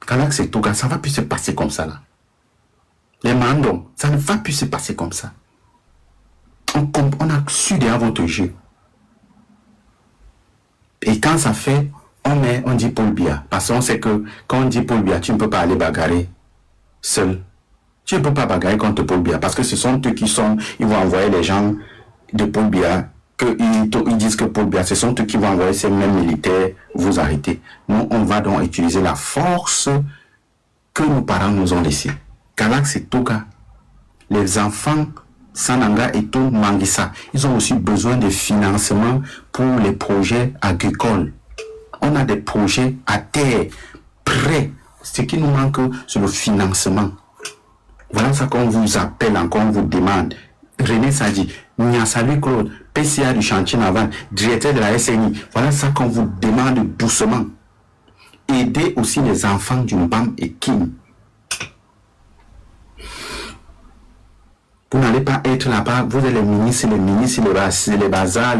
Galax et Toga, ça ne va plus se passer comme ça là. Les mandons, ça ne va plus se passer comme ça. On a su derrière votre jeu. Et quand ça fait, on dit Paul Biya. Parce qu'on sait que quand on dit Paul Biya, tu ne peux pas aller bagarrer seul. Tu ne peux pas bagarrer contre Paul Biya. Parce que ce sont eux ils vont envoyer les gens de Paul Biya, ils disent que Paul Biya, ce sont eux qui vont envoyer ces mêmes militaires vous arrêter. Nous, on va donc utiliser la force que nos parents nous ont laissée. Galax et Toga, les enfants Sananga et tout Manguissa, ils ont aussi besoin de financement pour les projets agricoles. On a des projets à terre, prêts. Ce qui nous manque, c'est le financement. Voilà ça qu'on vous appelle encore, on vous demande. René Sadi, Niasalu Claude, PCA du chantier naval, directeur de la SNI. Voilà ça qu'on vous demande doucement. Aidez aussi les enfants du Mbam et Kim. Vous n'allez pas être là-bas, vous êtes les ministres, les bazars.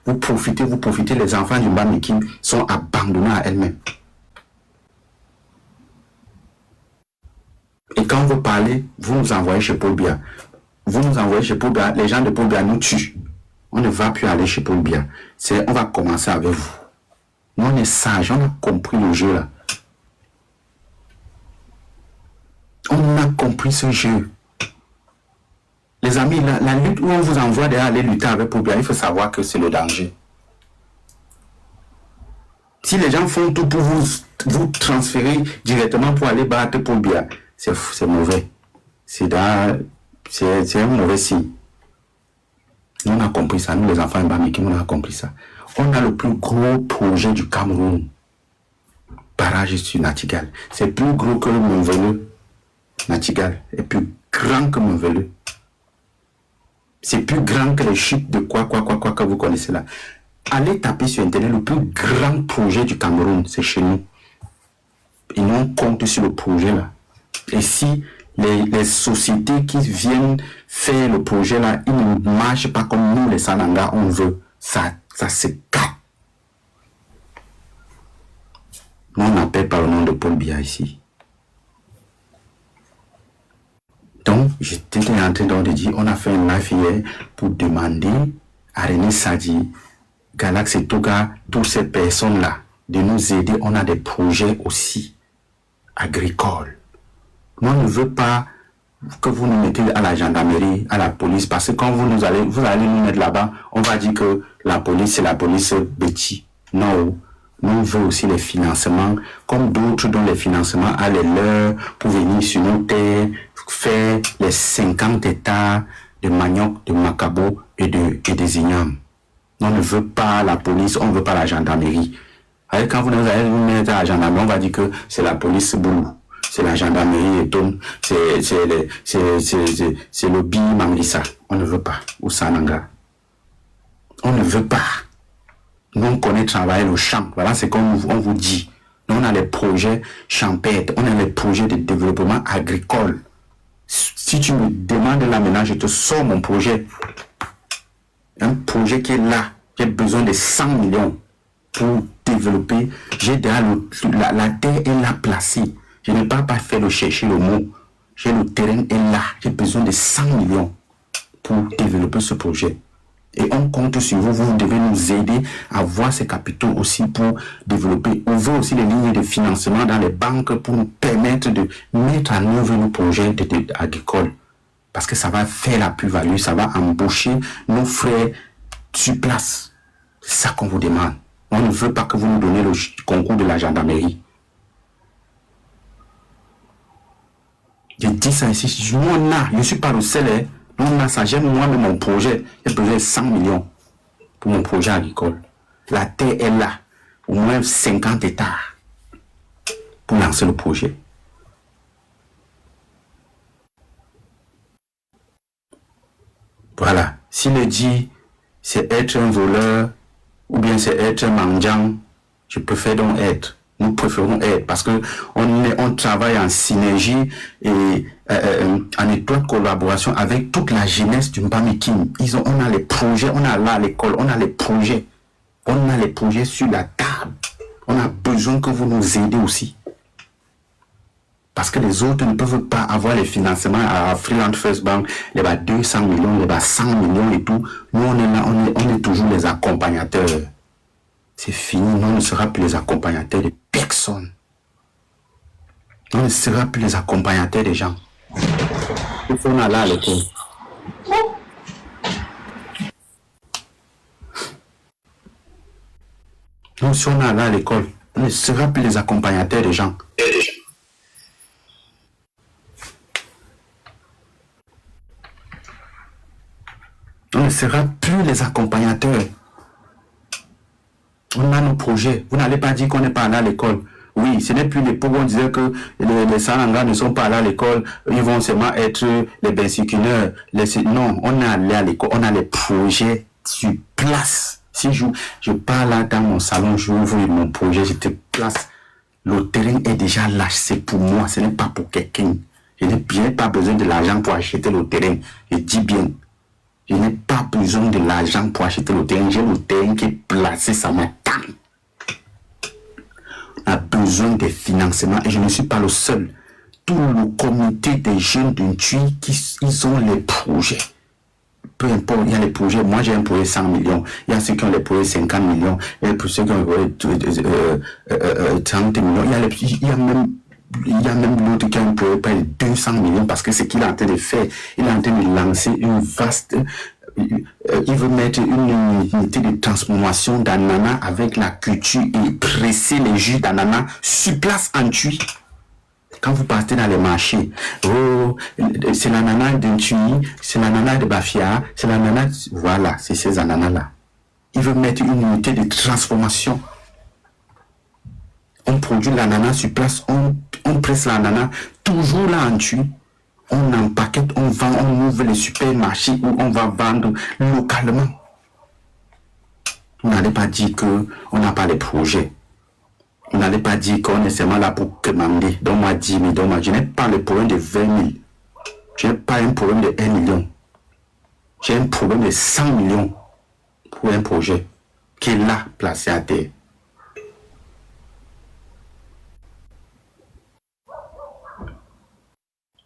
Vous profitez, les enfants du Mbam et Kim sont abandonnés à elles-mêmes. Et quand vous parlez, vous nous envoyez chez Paul Biya. Vous nous envoyez chez Paul Biya, les gens de Paul Biya nous tuent. On ne va plus aller chez Paul Biya. On va commencer avec vous. Nous, on est sages, on a compris le jeu là. On a compris ce jeu. Les amis, la lutte où on vous envoie derrière aller lutter avec Paul Biya, il faut savoir que c'est le danger. Si les gens font tout pour vous transférer directement pour aller battre Paul Biya, c'est mauvais. C'est un mauvais signe. Nous, on a compris ça. Nous, les enfants de Bamikim, on a compris ça. On a le plus gros projet du Cameroun. Barrage sur Natigal. C'est plus gros que le Montveleux. Natigal est plus grand que Montveleux. C'est plus grand que les chutes de quoi que vous connaissez là. Allez taper sur Internet, le plus grand projet du Cameroun, c'est chez nous. Et nous, on compte sur le projet là. Et si les sociétés qui viennent faire le projet là, ils ne marchent pas comme nous, les Sananga, on veut, ça se casse. Nous, on n'appelle pas le nom de Paul Biya ici. Donc, j'étais en train de dire, on a fait un live hier pour demander à René Sadi, Galax et Toga, toutes ces personnes-là, de nous aider. On a des projets aussi agricole. Nous, on ne veut pas que vous nous mettez à la gendarmerie, à la police, parce que quand vous allez nous mettre là-bas, on va dire que la police, c'est la police Betty. Non, nous, on veut aussi les financements, comme d'autres dont les financements allaient leur pour venir sur nos terres, faire les 50 hectares de manioc, de macabo et des ignames. On ne veut pas la police, on ne veut pas la gendarmerie. Alors, quand vous allez nous mettre à la gendarmerie, on va dire que c'est la police boulou. C'est la gendarmerie et tout, c'est le bi Manglissa. On ne veut pas. Ou Sananga. On ne veut pas. Nous, on connaît travailler le champ. Voilà, c'est comme on vous dit. Nous, on a les projets champêtres, on a les projets de développement agricole. Si tu me demandes là maintenant, je te sors mon projet. Un projet qui est là. J'ai besoin de 100 millions pour développer. J'ai déjà la terre est là placée. Je n'ai pas fait le chercher le mot. J'ai le terrain est là. J'ai besoin de 100 millions pour développer ce projet. Et on compte sur vous. Vous devez nous aider à voir ces capitaux aussi pour développer. Ouvrir aussi les lignes de financement dans les banques pour nous permettre de mettre en œuvre nos projets agricoles. Parce que ça va faire la plus-value. Ça va embaucher nos frères sur place. C'est ça qu'on vous demande. On ne veut pas que vous nous donnez le concours de la gendarmerie. Je dis ça ici, je ne suis pas le seul, hein. On a ça, j'aime moi-même mon projet, j'ai besoin de 100 millions pour mon projet agricole. La terre est là, au moins 50 hectares pour lancer le projet. Voilà, s'il dit c'est être un voleur ou bien c'est être un mendiant, je préfère donc être. Nous préférons être parce que on travaille en synergie et en étroite collaboration avec toute la jeunesse du Mbamikim. On a les projets, on a là à l'école, on a les projets. On a les projets sur la table. On a besoin que vous nous aidez aussi. Parce que les autres ne peuvent pas avoir les financements à Freeland First Bank, les 200 millions, les 100 millions et tout. Nous, on est là, on est toujours les accompagnateurs. C'est fini, nous ne serons plus les accompagnateurs de personne. On ne sera plus les accompagnateurs des gens. Il faut aller à l'école. Donc si on est allé à l'école, on ne sera plus les accompagnateurs des gens. On ne sera plus les accompagnateurs. On a nos projets. Vous n'allez pas dire qu'on n'est pas allé à l'école. Oui, ce n'est plus l'époque où on disait que les Sananga ne sont pas allés à l'école, ils vont seulement être les bensiculeurs. Non, on est allé à l'école, on a les projets sur place. Si je pars là dans mon salon, j'ouvre mon projet, je te place. Le terrain est déjà là, c'est pour moi, ce n'est pas pour quelqu'un. Je n'ai bien pas besoin de l'argent pour acheter le terrain. Je dis bien. Je n'ai pas besoin de l'argent pour acheter le terrain. J'ai le terrain qui est placé, ça m'attend. On a besoin des financements et je ne suis pas le seul. Tout le comité des jeunes d'Untui, ils ont les projets. Peu importe, il y a les projets. Moi, j'ai un projet 100 millions. Il y a ceux qui ont les projets 50 millions. Il y a ceux qui ont les projets 30 millions. Il y a même l'autre qui a un projet de 200 millions parce que ce qu'il est en train de faire, il est en train de lancer une vaste... il veut mettre une unité de transformation d'ananas avec la culture et presser les jus d'ananas sur place en Tui. Quand vous partez dans les marchés, oh, c'est l'ananas de Tui, c'est l'ananas de Bafia, c'est l'ananas... Voilà, c'est ces ananas-là. Il veut mettre une unité de transformation. On produit l'ananas sur place, on presse l'ananas, toujours là en Tui. On empaquette, on vend, on ouvre les supermarchés où on va vendre localement. On n'allait pas dire qu'on n'a pas les projets. On n'allait pas dire qu'on est seulement là pour commander. Donne-moi 10 000, donne-moi. Je n'ai pas le problème de 20 000. Je n'ai pas un problème de 1 million. J'ai un problème de 100 millions pour un projet qui est là, placé à terre.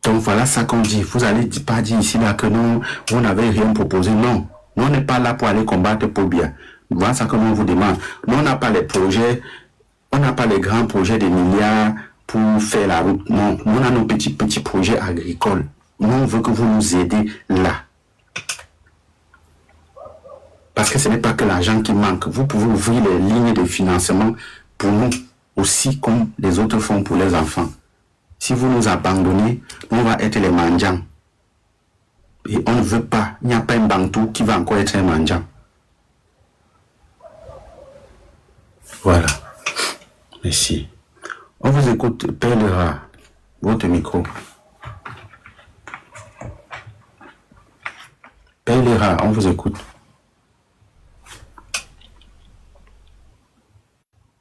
Donc voilà ça qu'on dit. Vous allez pas dire ici là que non, vous n'avez rien proposé. Non, nous on n'est pas là pour aller combattre pour bien. Voilà ça que nous on vous demande. Nous on n'a pas les projets, on n'a pas les grands projets de milliards pour faire la route. Non, nous on a nos petits projets agricoles. Nous, on veut que vous nous aidez là. Parce que ce n'est pas que l'argent qui manque. Vous pouvez ouvrir les lignes de financement pour nous aussi, comme les autres font pour les enfants. Si vous nous abandonnez, on va être les mendiants. Et on ne veut pas. Il n'y a pas un bantou qui va encore être un mendiant. Voilà. Merci. On vous écoute, Père Lera, votre micro. Père Lera, on vous écoute.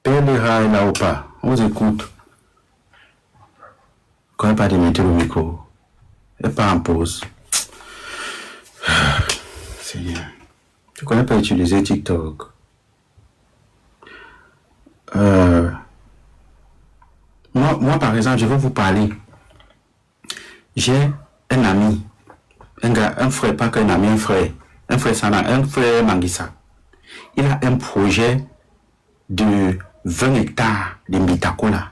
Père Lera est là ou pas? On vous écoute. Quand il n'y a pas de mettre le micro, il n'est pas en pause. Seigneur. Tu ne connais pas utiliser TikTok. Moi, par exemple, je vais vous parler. J'ai un ami, un gars, un frère, pas qu'un ami, un frère Sana, un frère Manguissa. Il a un projet de 20 hectares de Mbitakola.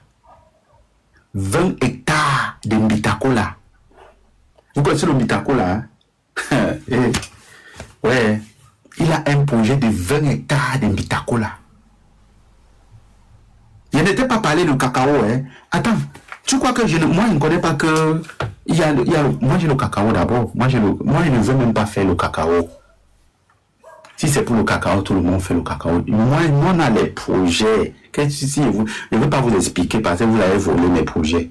20 hectares de Mbitakola. Vous connaissez le Mbitakola, hein? Ouais. Il a un projet de 20 hectares de Mbitakola. Je n'étais pas parlé de cacao, hein. Attends, tu crois que moi je ne connais pas que moi j'ai le cacao d'abord. Moi je ne veux même pas faire le cacao. Si c'est pour le cacao, tout le monde fait le cacao. Moi on a les projets. Je ne veux pas vous expliquer parce que vous avez volé mes projets.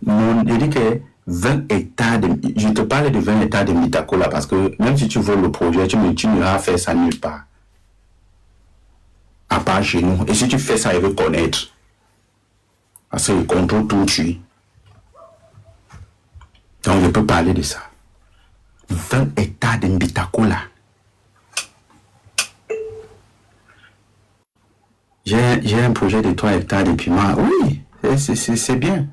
Je dis que 20 hectares je te parle de 20 hectares de Mbitakola parce que même si tu voles le projet, tu n'iras faire ça nulle part. À part chez nous. Et si tu fais ça, il veut connaître. Parce qu'il contrôle tout tu. Donc je peux parler de ça. 20 hectares de Mbitakola. J'ai un projet de 3 hectares de piment. Oui, c'est bien.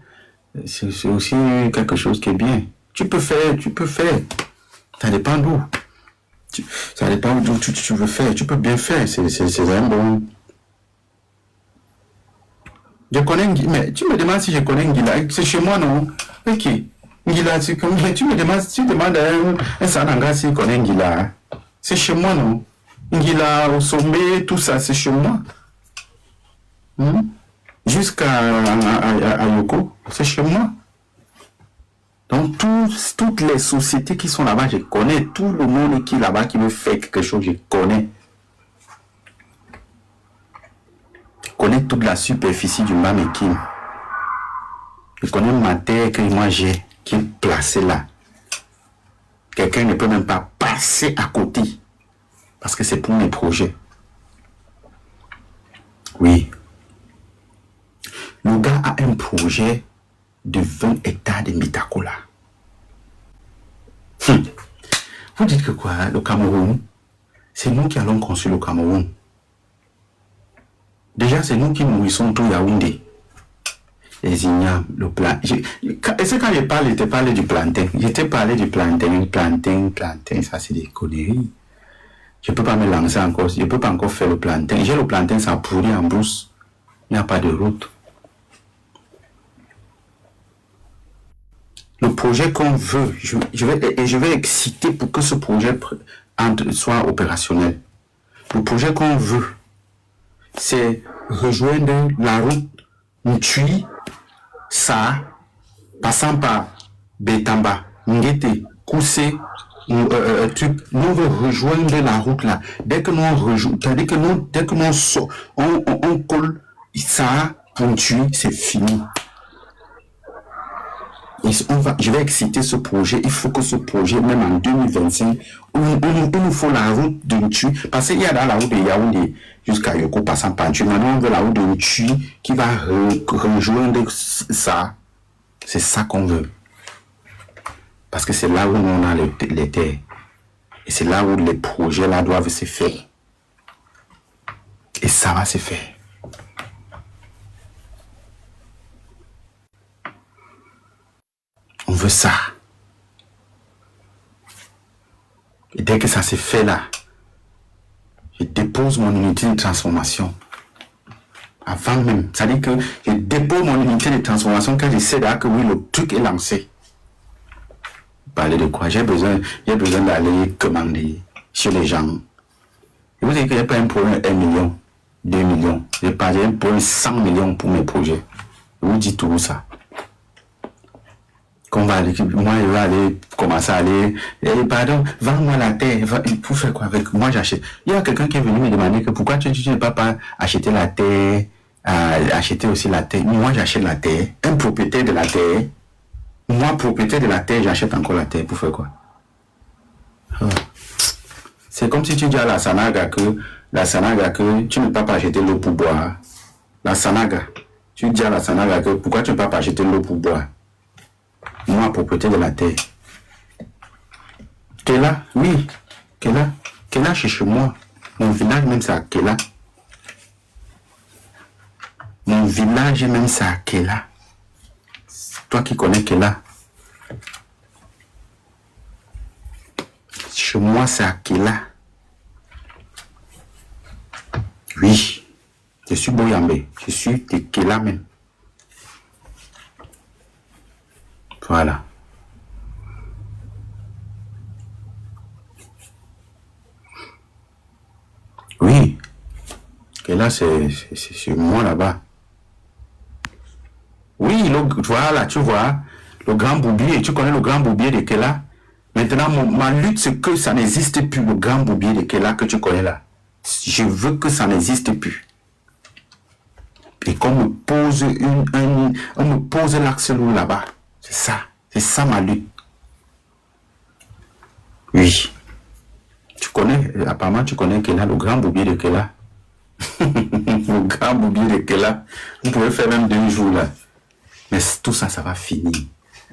C'est aussi quelque chose qui est bien. Tu peux faire. Ça dépend d'où. Ça dépend d'où tu veux faire. Tu peux bien faire. C'est un bon. Je connais mais tu me demandes si je connais Ngila. C'est chez moi, non? Ok. Ngila, tu me demandes un Sananga s'il connaît Ngila. C'est chez moi, non? Ngila, au sommet, tout ça, c'est chez moi. Jusqu'à Yoko, c'est chez moi. Donc, toutes les sociétés qui sont là-bas, je connais. Tout le monde qui est là-bas, qui veut faire quelque chose, je connais. Je connais toute la superficie du Mamekin. Je connais ma terre que moi j'ai, qui est placée là. Quelqu'un ne peut même pas passer à côté. Parce que c'est pour mes projets. Oui. Le gars a un projet de 20 hectares de Mbitakola. Vous dites que quoi, le Cameroun, c'est nous qui allons construire le Cameroun. Déjà, c'est nous qui nourrissons tout Yaoundé. Les ignames, le plan. Et c'est quand je te parlais du plantain. Je t'ai parlé du plantain, ça c'est des conneries. Je ne peux pas me lancer encore, je ne peux pas encore faire le plantain. J'ai le plantain, ça pourrit en brousse. Il n'y a pas de route. Le projet qu'on veut, je vais exciter pour que ce projet soit opérationnel. Le projet qu'on veut, c'est rejoindre la route Ntui, Ça, passant par Betamba, Ngete, Koussé, nous veut rejoindre la route là. Dès que on colle ça pour Ntui, c'est fini. Je vais exciter ce projet. Il faut que ce projet, même en 2025, il nous faut la route de Ntui. Parce qu'il y a dans la route de Yaoundé jusqu'à Yoko passant par Ntui. Maintenant, on veut la route de Ntui qui va rejoindre ça. C'est ça qu'on veut. Parce que c'est là où on a les terres. Et c'est là où les projets là doivent se faire. Et ça va se faire. On veut ça. Et dès que ça s'est fait là, je dépose mon unité de transformation. Avant même. Ça veut dire que je dépose mon unité de transformation quand je sais là que oui, le truc est lancé. Parler de quoi? J'ai besoin d'aller commander chez les gens. Et vous savez qu'il n'y a pas un problème 1 million, 2 millions. J'ai pas un problème 100 millions pour mes projets. Je vous dis tout ça. Qu'on va aller, moi je vais aller commencer à aller, pardon, vends-moi la terre, pour faire quoi avec moi j'achète. Il y a quelqu'un qui est venu me demander que pourquoi tu ne peux pas acheter la terre, acheter aussi la terre. Moi j'achète la terre, un propriétaire de la terre, moi propriétaire de la terre, j'achète encore la terre pour faire quoi? C'est comme si tu dis à la Sanaga que tu ne peux pas acheter l'eau pour boire. La Sanaga, tu dis à la Sanaga que pourquoi tu ne peux pas acheter l'eau pour boire? Moi, propriétaire de la terre. Kela, oui. Kela, c'est chez moi. Mon village, même, c'est à Kela. Mon village, même, c'est à Kela. Toi qui connais Kela. Chez moi, c'est à Kela. Oui. Je suis Boyambe. Je suis de Kela même. Voilà. Oui. Et là, c'est moi là-bas. Oui, voilà, tu vois, le grand boubier, tu connais le grand boubier de Kela? Maintenant, ma lutte, c'est que ça n'existe plus, le grand boubier de Kela que tu connais là. Je veux que ça n'existe plus. Et qu'on me pose on me pose l'axe lourd là-bas. C'est ça ma lutte. Oui. Tu connais, apparemment tu connais Kela, le grand boubier de Kela. Le grand boubier de Kela. Vous pouvez faire même 2 jours là. Mais tout ça, ça va finir.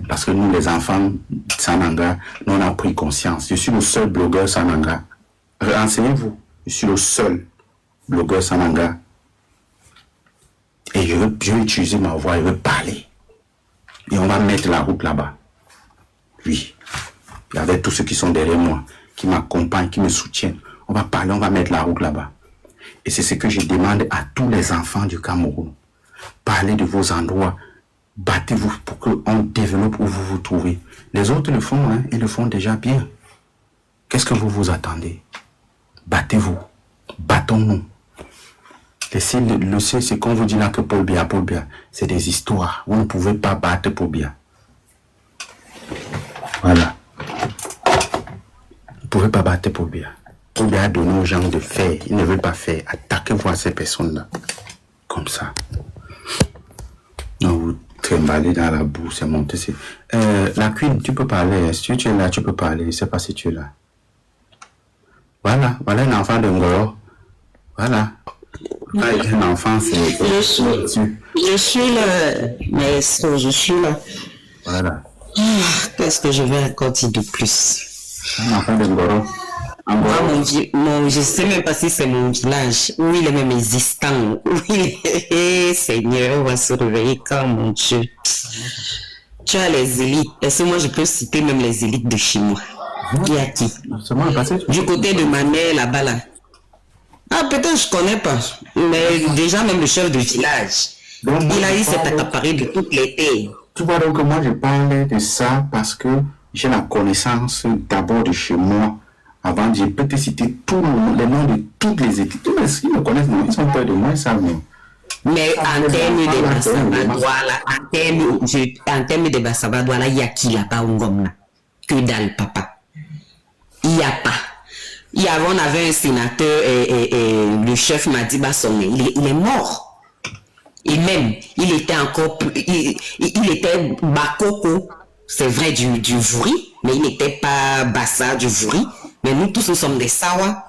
Parce que nous, les enfants Sananga, nous on a pris conscience. Je suis le seul blogueur Sananga. Renseignez-vous. Je suis le seul blogueur Sananga. Et je veux utiliser ma voix, je veux parler. Et on va mettre la route là-bas. Oui. Et avec tous ceux qui sont derrière moi, qui m'accompagnent, qui me soutiennent, on va parler, on va mettre la route là-bas. Et c'est ce que je demande à tous les enfants du Cameroun. Parlez de vos endroits. Battez-vous pour qu'on développe où vous vous trouvez. Les autres le font, hein, ils le font déjà bien. Qu'est-ce que vous vous attendez? Battez-vous. Battons-nous. C'est qu'on vous dit là que Paul Biya, c'est des histoires. Vous ne pouvez pas battre Paul Biya. Voilà. Vous ne pouvez pas battre Paul Biya. Paul Biya a donné aux gens de faire. Ils ne veulent pas faire. Attaquez-vous à ces personnes-là. Comme ça. Non, vous tremballez dans la boue, c'est monté. La Queen, tu peux parler. Si tu es là, tu peux parler. Je ne sais pas si tu es là. Voilà un enfant de Ngoro. Voilà. Un enfant, c'est... Je suis là, maestro, je suis là. Voilà. Qu'est-ce que je vais encore dire de plus? Un enfant de Ngoro. Moi, je ne sais même pas si c'est mon village, où il est même existant. Oui, Seigneur, on va se réveiller quand, mon Dieu. Tu as les élites. Est-ce que moi, je peux citer même les élites de chez moi? Il y a qui? Du côté de ma mère, là-bas, là. Ah, peut-être je connais pas. Mais déjà, même le chef de village, donc, il a eu cet accaparé de toutes les terres. Tu vois, donc moi, je parlais de ça parce que j'ai la connaissance d'abord de chez moi. Avant, je peux te citer tous les noms de toutes les équipes. Ils me connaissent, ils sont peur de moi, ils savent. Mais en termes de Bassabadouala, en termes de Bassabadouala, il y a qui là-bas au Ngomna? Que dalle, papa. Il n'y a pas. On avait un sénateur et le chef Madiba Sonné. Il est mort. Et même, il était encore... Il était Bakoko, c'est vrai, du Vouri, mais il n'était pas Bassa du Vouri. Mais nous tous, nous sommes des Sawa.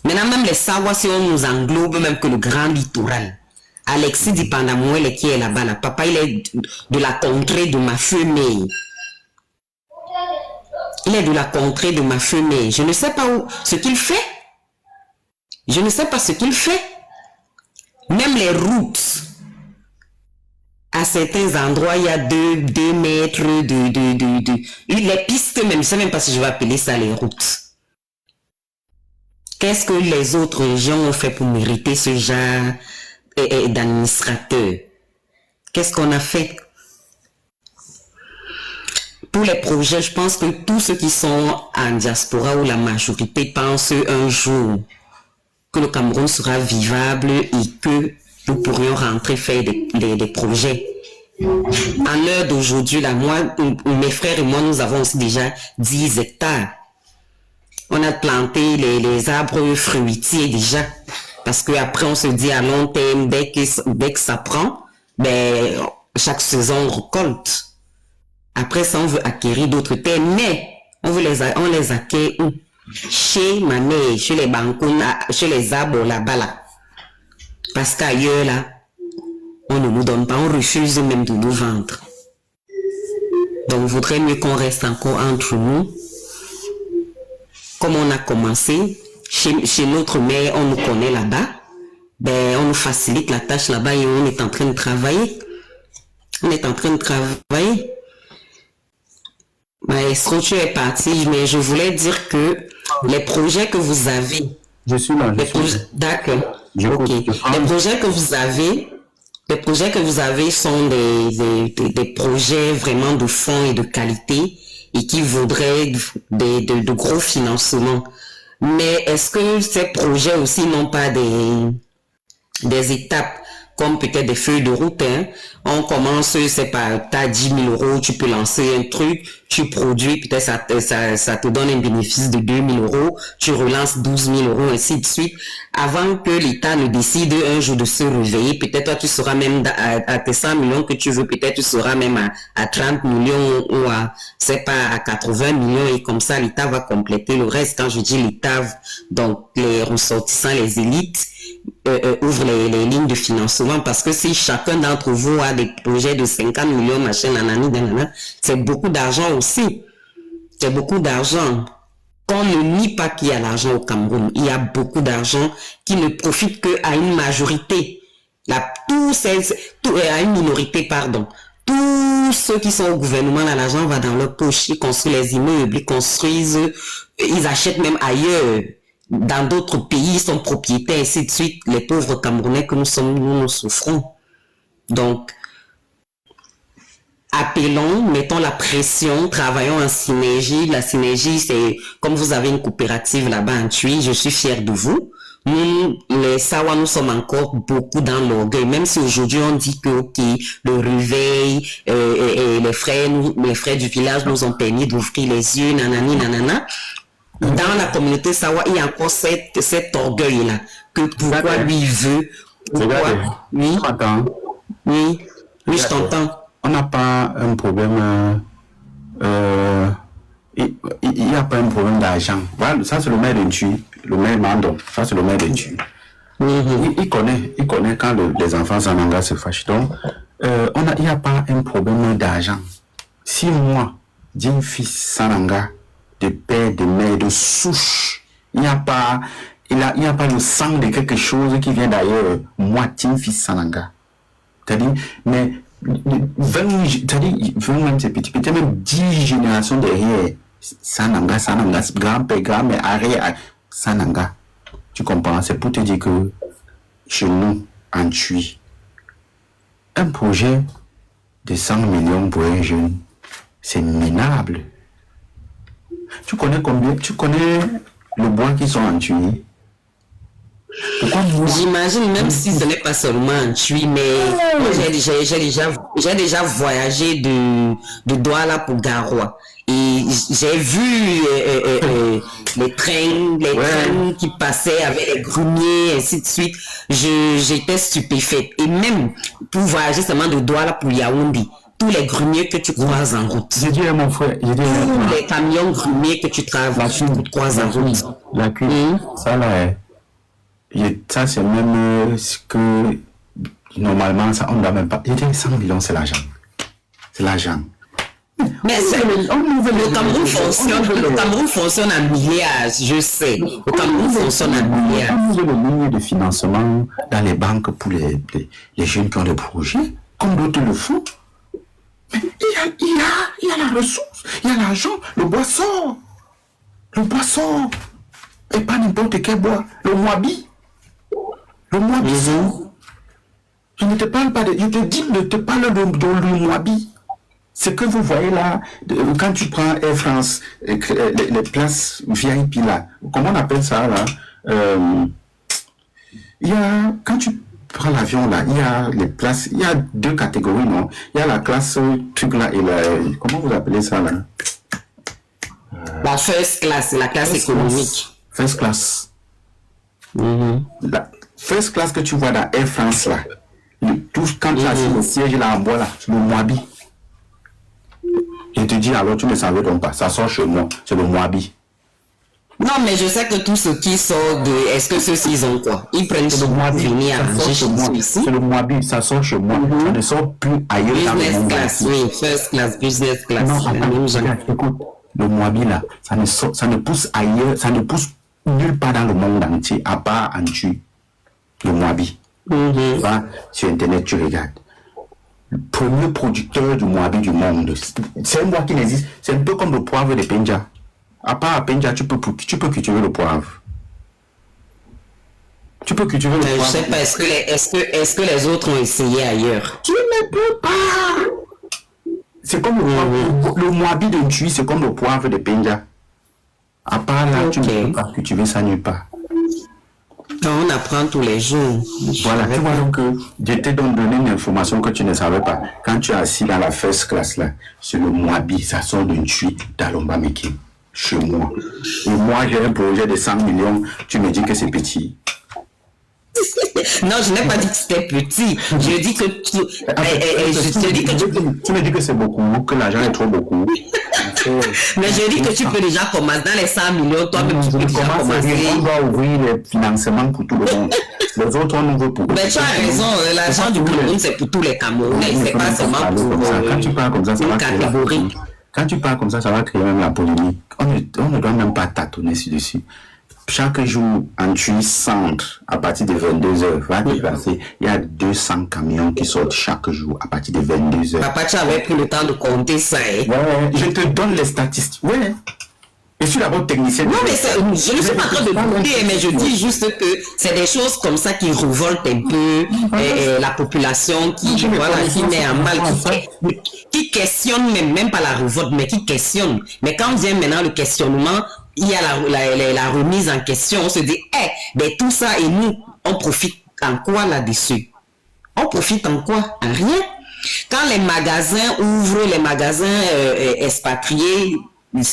Maintenant, même les Sawa, si on nous englobe, même que le grand littoral. Alexis Dipandamouele qui est là-bas, là. Papa, il est de la contrée de ma fumée. Il est de la contrée de ma fumée. Je ne sais pas ce qu'il fait. Je ne sais pas ce qu'il fait. Même les routes. À certains endroits, il y a 2 mètres les pistes même, je ne sais même pas si je vais appeler ça les routes. Qu'est-ce que les autres régions ont fait pour mériter ce genre et d'administrateurs. Qu'est-ce qu'on a fait? Pour les projets, je pense que tous ceux qui sont en diaspora ou la majorité pensent un jour que le Cameroun sera vivable et que nous pourrions rentrer faire des projets. À l'heure d'aujourd'hui, là, mes frères et moi, nous avons aussi déjà 10 hectares. On a planté les arbres fruitiers déjà. Parce que après on se dit à long terme, dès que ça prend, ben, chaque saison, on récolte. Après ça, on veut acquérir d'autres terres, mais on les acquiert où? Chez ma mère, chez les bancouna, chez les arbres là-bas là. Parce qu'ailleurs là, on ne nous donne pas, on refuse même de nous vendre. Donc, il vaudrait mieux qu'on reste encore entre nous. Comme on a commencé, chez notre mère, on nous connaît là-bas, ben, on nous facilite la tâche là-bas et on est en train de travailler. On est en train de travailler. Maestro, tu es parti, mais je voulais dire que les projets que vous avez... Je suis là. D'accord. Ok. Les projets que vous avez sont des projets vraiment de fond et de qualité et qui voudraient de gros financements. Mais est-ce que ces projets aussi n'ont pas des étapes comme peut-être des feuilles de route, hein? On commence, c'est pas, t'as 10 000 euros, tu peux lancer un truc, tu produis, peut-être ça te donne un bénéfice de 2 000 euros, tu relances 12 000 euros, ainsi de suite. Avant que l'État ne décide un jour de se réveiller, peut-être toi tu seras même à tes 100 millions que tu veux, peut-être tu seras même à 30 millions ou à 80 millions et comme ça l'État va compléter le reste. Quand je dis l'État, donc les ressortissants, les élites, ouvre les lignes de financement parce que si chacun d'entre vous a des projets de 50 millions, machin, nanani, nanana, c'est beaucoup d'argent aussi. C'est beaucoup d'argent. Qu'on ne nie pas qu'il y a l'argent au Cameroun. Il y a beaucoup d'argent qui ne profite qu'à une majorité. À une minorité, pardon. Tous ceux qui sont au gouvernement, là, l'argent va dans leur poche. Ils construisent les immeubles, ils construisent, ils achètent même ailleurs. Dans d'autres pays, ils sont propriétaires, ainsi de suite. Les pauvres Camerounais que nous sommes, nous souffrons. Donc, appelons, mettons la pression, travaillons en synergie. La synergie, c'est, comme vous avez une coopérative là-bas en Tui, je suis fière de vous. Nous, les Sawa, nous sommes encore beaucoup dans l'orgueil. Même si aujourd'hui on dit que, ok, le réveil, et les frères du village nous ont permis d'ouvrir les yeux, nanani, nanana. Dans la communauté Sawa, il y a encore cet orgueil-là. Que pourquoi lui veut, pourquoi, oui, oui, oui, je t'entends. On n'a pas un problème, il n'y a pas un problème d'argent. Voilà, ça c'est le maire de Tui, le maire Mandon, ça c'est le maire de Tui. Il connaît quand les enfants Sananga se fâchent. Donc, il n'y a pas un problème d'argent. Si moi, d'un fils Sananga, de père, de mère, de souche, il n'y a pas le sang de quelque chose qui vient d'ailleurs. Moi, d'un fils Sananga. C'est-à-dire, mais 20 même c'est petit, peut-être même 10 générations derrière. Sananga, grand-père, grand-mère, arrière, Sananga. Tu comprends? C'est pour te dire que chez nous, en Tui, un projet de 100 millions pour un jeune, c'est minable. Tu connais combien? Tu connais le bois qui sont en Tui? J'imagine, même si ce n'est pas seulement en Tui, mais j'ai déjà voyagé de Douala pour Garoua. Et j'ai vu les trains qui passaient avec les grumiers, ainsi de suite. J'étais stupéfaite. Et même pour voyager seulement de Douala pour Yaoundé, tous les grumiers que tu croises en route. J'ai dit à mon frère, tous les camions grumiers que tu croises en route. La cuve, ça là, ça c'est même ce que normalement ça on ne doit même pas. Il dit 100 millions, c'est l'argent. C'est l'argent. Mais le Cameroun fonctionne en milliards, je sais. Le Cameroun fonctionne en milliards. On ouvre le ligne de financement dans les banques pour les jeunes qui ont des projets, comme d'autres le font. Mais il y a la ressource, il y a l'argent, le bois sort. Le bois sort. Et pas n'importe quel bois. Le moabi. Le moabi sort. Je ne te parle pas de... Je te dis, ne te parle de l'Umoabi. Ce que vous voyez là, quand tu prends Air France, les places VIP là, comment on appelle ça là? Il y a, quand tu prends l'avion là, il y a les places, il y a 2 catégories, non? Il y a la classe truc là et la, comment vous appelez ça là? La first class, la classe économique. First class. La first class que tu vois dans Air France là, quand tu as sur le siège là en bois là, le Moabi. Je te dis alors tu ne savais donc pas, ça sort chez moi, c'est le Moabi. Non, mais je sais que tous ceux qui sortent de... Est-ce que ceux-ci ils ont quoi? Ils prennent le Moabi, c'est le Moabi, ça sort chez moi. Ça ne sort plus ailleurs dans le monde. Business class, oui, first class, business class. Non, regarde, écoute, le Moabi là, ça ne pousse ailleurs, ça ne pousse nulle part dans le monde entier, à part en Turquie. Le Moabi. Tu vas sur Internet, tu regardes. Le premier producteur du Moabi du monde. C'est un bois qui n'existe. C'est un peu comme le poivre de Penja. À part à Penja, tu peux cultiver le poivre. Tu peux cultiver le poivre. Je sais pas, est-ce que les autres ont essayé ailleurs? Tu ne peux pas. C'est comme le Moabi de Ntui, c'est comme le poivre de Penja. À part là, tu ne peux pas cultiver ça nulle part. On apprend tous les jours. Voilà, tu vois donc je t'ai donc donné une information que tu ne savais pas. Quand tu es assis dans la first class là, c'est le Moabi, ça sort d'une tuile d'Alomba Meki, chez moi. Et moi j'ai un projet de 100 millions, tu me dis que c'est petit. Non, je n'ai pas dit que c'était petit. Je dis que tu... Tu me dis que c'est beaucoup, que l'argent est trop beaucoup. Mais je dis que tu peux déjà commencer dans les 100 millions, toi-même tu peux déjà commencer. On doit ouvrir les financements pour tout le monde. Les autres, on ouvre pour... Mais tu as raison, l'argent du Cameroun, c'est pour tous les Camerounais, c'est pas seulement pour quand tu parles comme ça, ça va créer la polémique. Quand tu parles comme ça, ça va créer même la polémique. On ne doit même pas tâtonner dessus. Chaque jour, en Tunisie centre, à partir de 22h, va déplacer. Il y a 200 camions qui sortent chaque jour à partir de 22h. Papa, tu avais pris le temps de compter ça, hein? Ouais, je te donne les statistiques. Ouais. Je suis d'abord technicien. Non, mais je ne suis pas en train de douter, mais je dis juste que c'est des choses comme ça qui révoltent un peu la population, qui met en mal, qui questionne même pas la révolte, mais qui questionne. Mais quand vient maintenant le questionnement, il y a la remise en question, on se dit, ben tout ça, et nous, on profite en quoi là-dessus? On profite en quoi? En rien. Quand les magasins ouvrent, les magasins expatriés,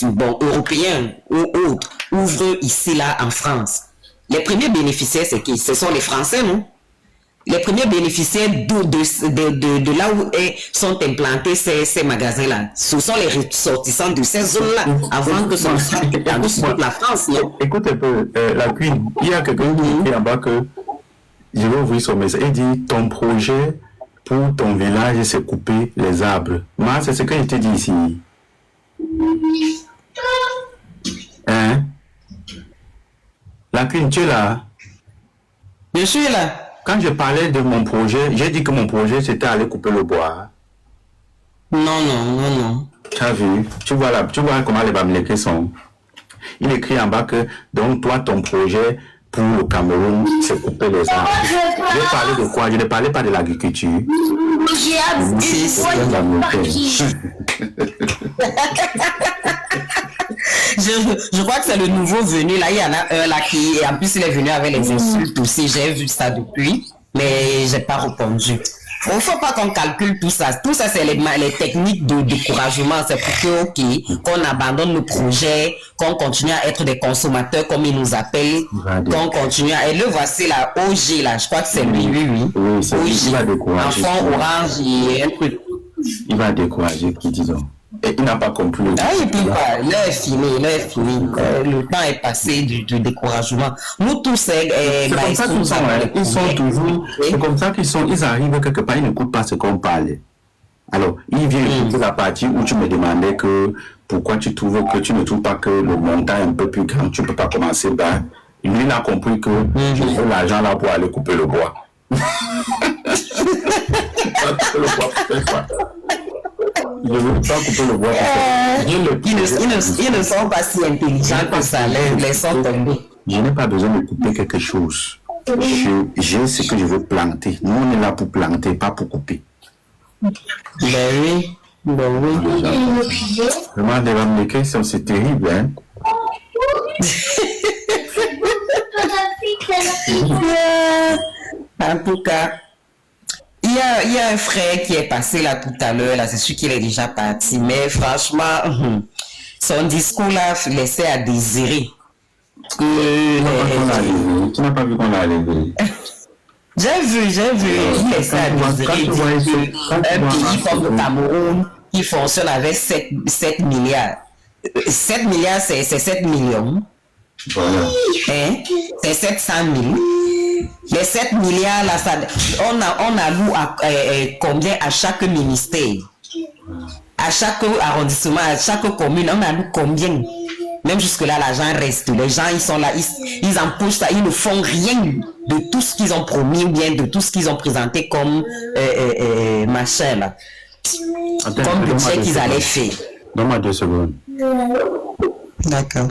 bon, européens ou autres, ouvrent ici, là, en France, les premiers bénéficiaires, c'est qui? Ce sont les Français, non? Les premiers bénéficiaires de là où sont implantés ces magasins-là, ce sont les ressortissants de ces zones-là, avant que ce soit étendu sur toute la France, non? Écoute un peu, la Queen, il y a quelqu'un qui dit en bas que, je vais ouvrir son message, il dit, ton projet pour ton village, c'est couper les arbres. Moi, c'est ce que je te dis ici. Hein? La Queen, tu es là? Je suis là. Quand je parlais de mon projet, j'ai dit que mon projet c'était aller couper le bois. Non. Tu as vu? Tu vois comment les Bamileke sont. Il écrit en bas que, donc toi, ton projet pour le Cameroun, c'est couper les arbres. Je parlais de quoi? Je ne parlais pas de l'agriculture. Je crois que c'est le nouveau venu. Là, il y en a un là qui, en plus, il est venu avec les insultes aussi. J'ai vu ça depuis, mais j'ai pas répondu. Il ne faut pas qu'on calcule tout ça. Tout ça, c'est les techniques de découragement. C'est pour qu'on abandonne le projet, qu'on continue à être des consommateurs comme ils nous appellent, qu'on continue à... Et le voici là, OG là, je crois que c'est lui, Oui, c'est lui, il va décourager. Enfant orange et un truc. Il va décourager, qui disons. Et il n'a pas compris. Il peut pas. L'heure est finie. Le temps est passé du découragement. Nous tous, c'est comme ça qu'ils sont. Ils sont toujours. C'est comme ça qu'ils sont. Ils arrivent quelque part, ils n'écoutent pas ce qu'on parle. Alors, il vient écouter la partie où tu me demandais que pourquoi tu trouves que tu ne trouves pas que le montant est un peu plus grand, tu ne peux pas commencer bas. Lui, il a compris que je veux l'argent là pour aller couper le bois. Je ne veux pas couper le bois. Ils ne sont pas si intelligents que ça, les sont tombés. Je n'ai pas besoin de couper quelque chose. j'ai ce que je veux planter. Nous, on est là pour planter, pas pour couper. Ben oui. Vraiment, les Américains, c'est terrible, hein. En tout cas, il y a un frère qui est passé là tout à l'heure, là, c'est sûr qu'il est déjà parti, mais franchement, son discours là laissait à désirer. Tu n'as pas vu qu'on l'a levé. J'ai vu, il laissait à désirer un pays comme le Cameroun qui fonctionne avec 7 milliards. 7 milliards, c'est 7 millions. Voilà. Hein? C'est 700 000. Les 7 milliards, là, on alloue combien à chaque ministère? À chaque arrondissement, à chaque commune, on alloue combien? Même jusque-là, l'argent reste. Les gens, ils sont là, ils empochent ça, ils ne font rien de tout ce qu'ils ont promis ou bien de tout ce qu'ils ont présenté comme machin, là. Comme budget qu'ils allaient faire. Donne-moi 2 secondes. D'accord.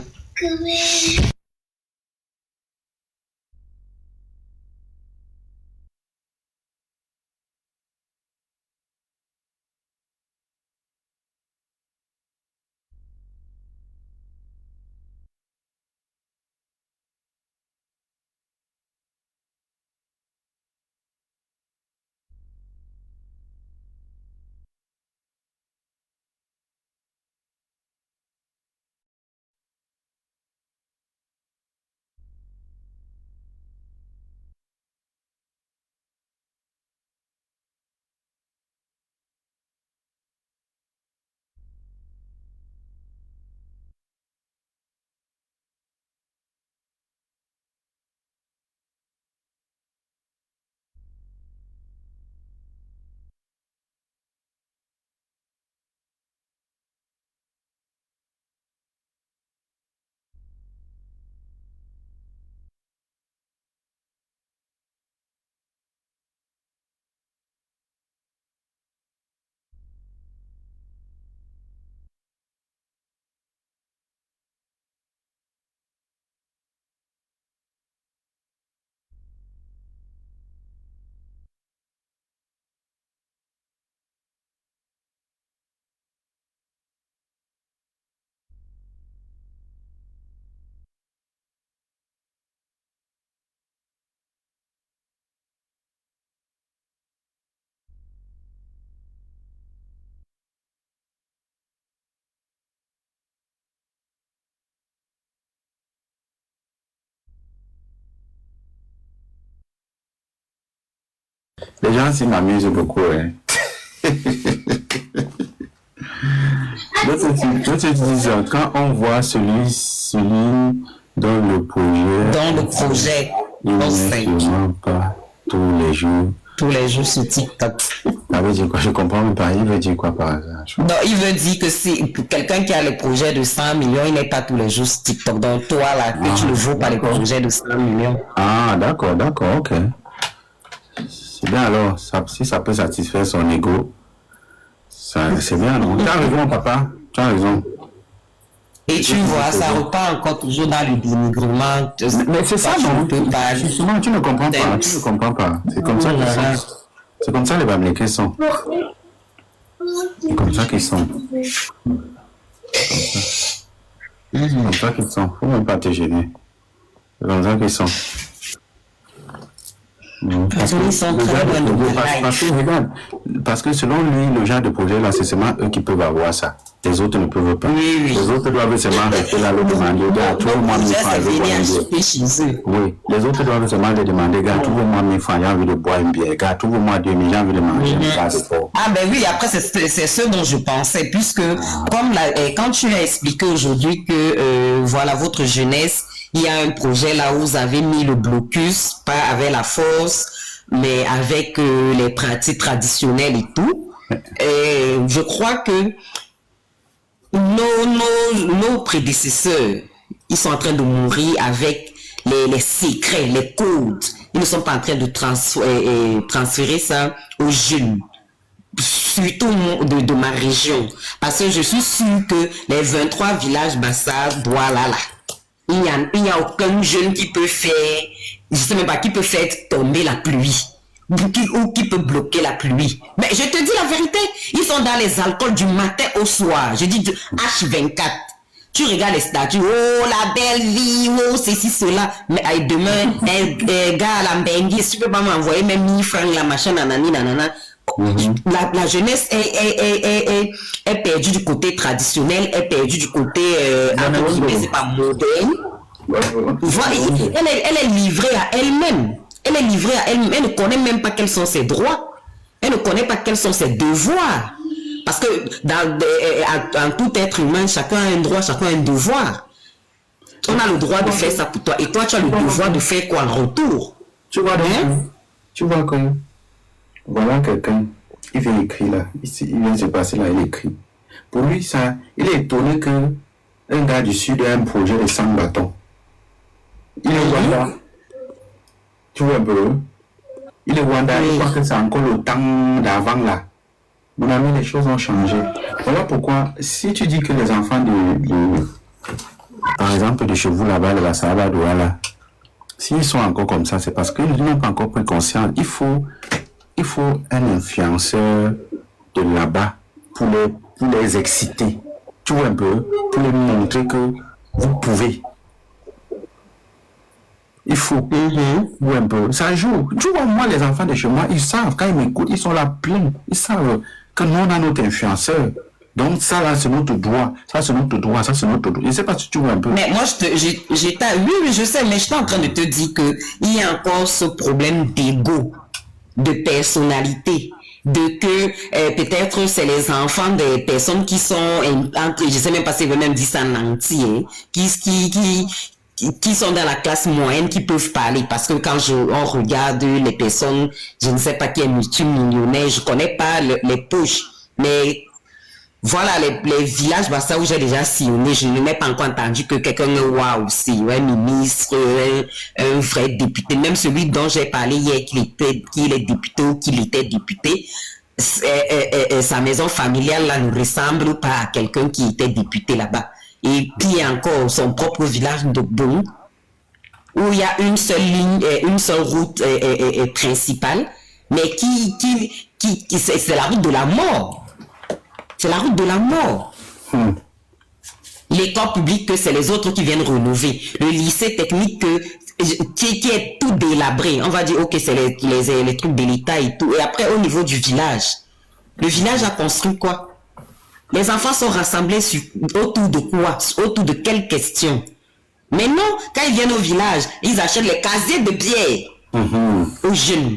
Les gens s'y m'amusent beaucoup, hein. D'autres disent, quand on voit celui dans le projet, il n'est sûrement pas tous les jours sur TikTok. Ça veut dire quoi? Je comprends même pas. Il veut dire quoi par hasard? Non, il veut dire que si quelqu'un qui a le projet de 100 millions, il n'est pas tous les jours sur TikTok. Donc toi, là, que tu ne vaux pas les projets de 100 millions. Ah, d'accord, ok. C'est bien alors, si ça peut satisfaire son ego, c'est bien, non? Tu as raison, papa, tu as raison. Et tu vois, ça repart encore toujours dans le dénigrement. Mais c'est ça, non? Justement, tu ne comprends pas, C'est comme ça qu'ils sont. C'est comme ça les Bamileke sont. C'est comme ça qu'ils sont. C'est comme ça qu'ils sont. Faut même pas te gêner. C'est comme ça qu'ils sont. Parce que selon lui, le genre de projet là, c'est seulement eux qui peuvent avoir ça. Les autres ne peuvent pas. Les autres doivent seulement rester là, le demander, gars, trouve-moi 1000 francs, je veux boire une bière. Oui, les autres doivent seulement le demander, gars, trouve-moi 1000 francs, j'ai envie de boire une bière. Gars, trouve-moi 2000, j'ai envie de manger un plat de porc. Ah ben oui, après c'est ce dont je pensais, puisque comme quand tu as expliqué aujourd'hui que voilà votre jeunesse, il y a un projet là où vous avez mis le blocus, pas avec la force, mais avec les pratiques traditionnelles et tout. Et je crois que nos prédécesseurs, ils sont en train de mourir avec les secrets, les codes. Ils ne sont pas en train de transférer ça aux jeunes, surtout de ma région. Parce que je suis sûre que les 23 villages Bassa, voilà là, Il n'y a aucun jeune qui peut faire, je sais même pas, qui peut faire tomber la pluie. Ou qui peut bloquer la pluie. Mais je te dis la vérité, ils sont dans les alcools du matin au soir. Je dis H24. Tu regardes les statuts, oh la belle vie, oh ceci, cela. Mais demain, un gars à la Bengue, si tu peux pas m'envoyer même 1000 francs, la machin, nanani, nanana. La jeunesse est perdue du côté traditionnel, est perdue du côté, c'est pas moderne. Elle est livrée à elle-même. Elle est livrée à elle-même. Elle ne connaît même pas quels sont ses droits. Elle ne connaît pas quels sont ses devoirs. Parce que en tout être humain, chacun a un droit, chacun a un devoir. On a le droit de faire ça pour toi. Et toi, tu as le devoir de faire quoi en retour? Tu vois, tu vois que voilà quelqu'un, il vient écrire là. Il vient se passer là, il écrit. Pour lui, ça, il est étonné que un gars du Sud ait un projet de 100 bâtons. Il est Rwanda. Tu vois un peu? Il est Rwanda, il croit que c'est encore le temps d'avant là. Mon ami, les choses ont changé. Voilà pourquoi, si tu dis que les enfants par exemple, de chez vous là-bas, le Bassaba, Douala, s'ils sont encore comme ça, c'est parce qu'ils n'ont pas encore pris conscience. Il faut un influenceur de là-bas pour les exciter. Tu vois un peu? Pour les montrer que vous pouvez. Il faut jouer un peu. Ça joue. Tu vois, moi, les enfants de chez moi, ils savent, quand ils m'écoutent, ils sont là pleins. Ils savent que nous, on a notre influenceur. Donc, ça, là, c'est notre droit. Ça, c'est notre droit. Ça, c'est notre droit. Je ne sais pas si tu vois un peu. Mais moi, oui, je sais, mais je suis en train de te dire qu'il y a encore ce problème d'ego, de personnalité. De que peut-être c'est les enfants des personnes qui sont, je sais même pas si je veux même dire ça en entier, qui sont dans la classe moyenne, qui peuvent parler. Parce que quand on regarde les personnes, je ne sais pas qui est multimillionnaire, je connais pas les poches, mais voilà, les villages ça où j'ai déjà sillonné, je n'ai pas encore entendu que quelqu'un waouh aussi, un ministre, un vrai député, même celui dont j'ai parlé hier, qu'il est député ou qu'il était député, sa maison familiale là ne ressemble pas à quelqu'un qui était député là-bas. Et puis encore son propre village de Bon, où il y a une seule ligne, une seule route principale, mais c'est la route de la mort. C'est la route de la mort. L'école publique, que c'est les autres qui viennent rénover. Le lycée technique qui est tout délabré. On va dire, ok, c'est les trucs de l'État et tout. Et après, au niveau du village, le village a construit quoi? Les enfants sont rassemblés autour de quoi? Autour de quelle question? Mais non, quand ils viennent au village, ils achètent les casiers de bière aux jeunes.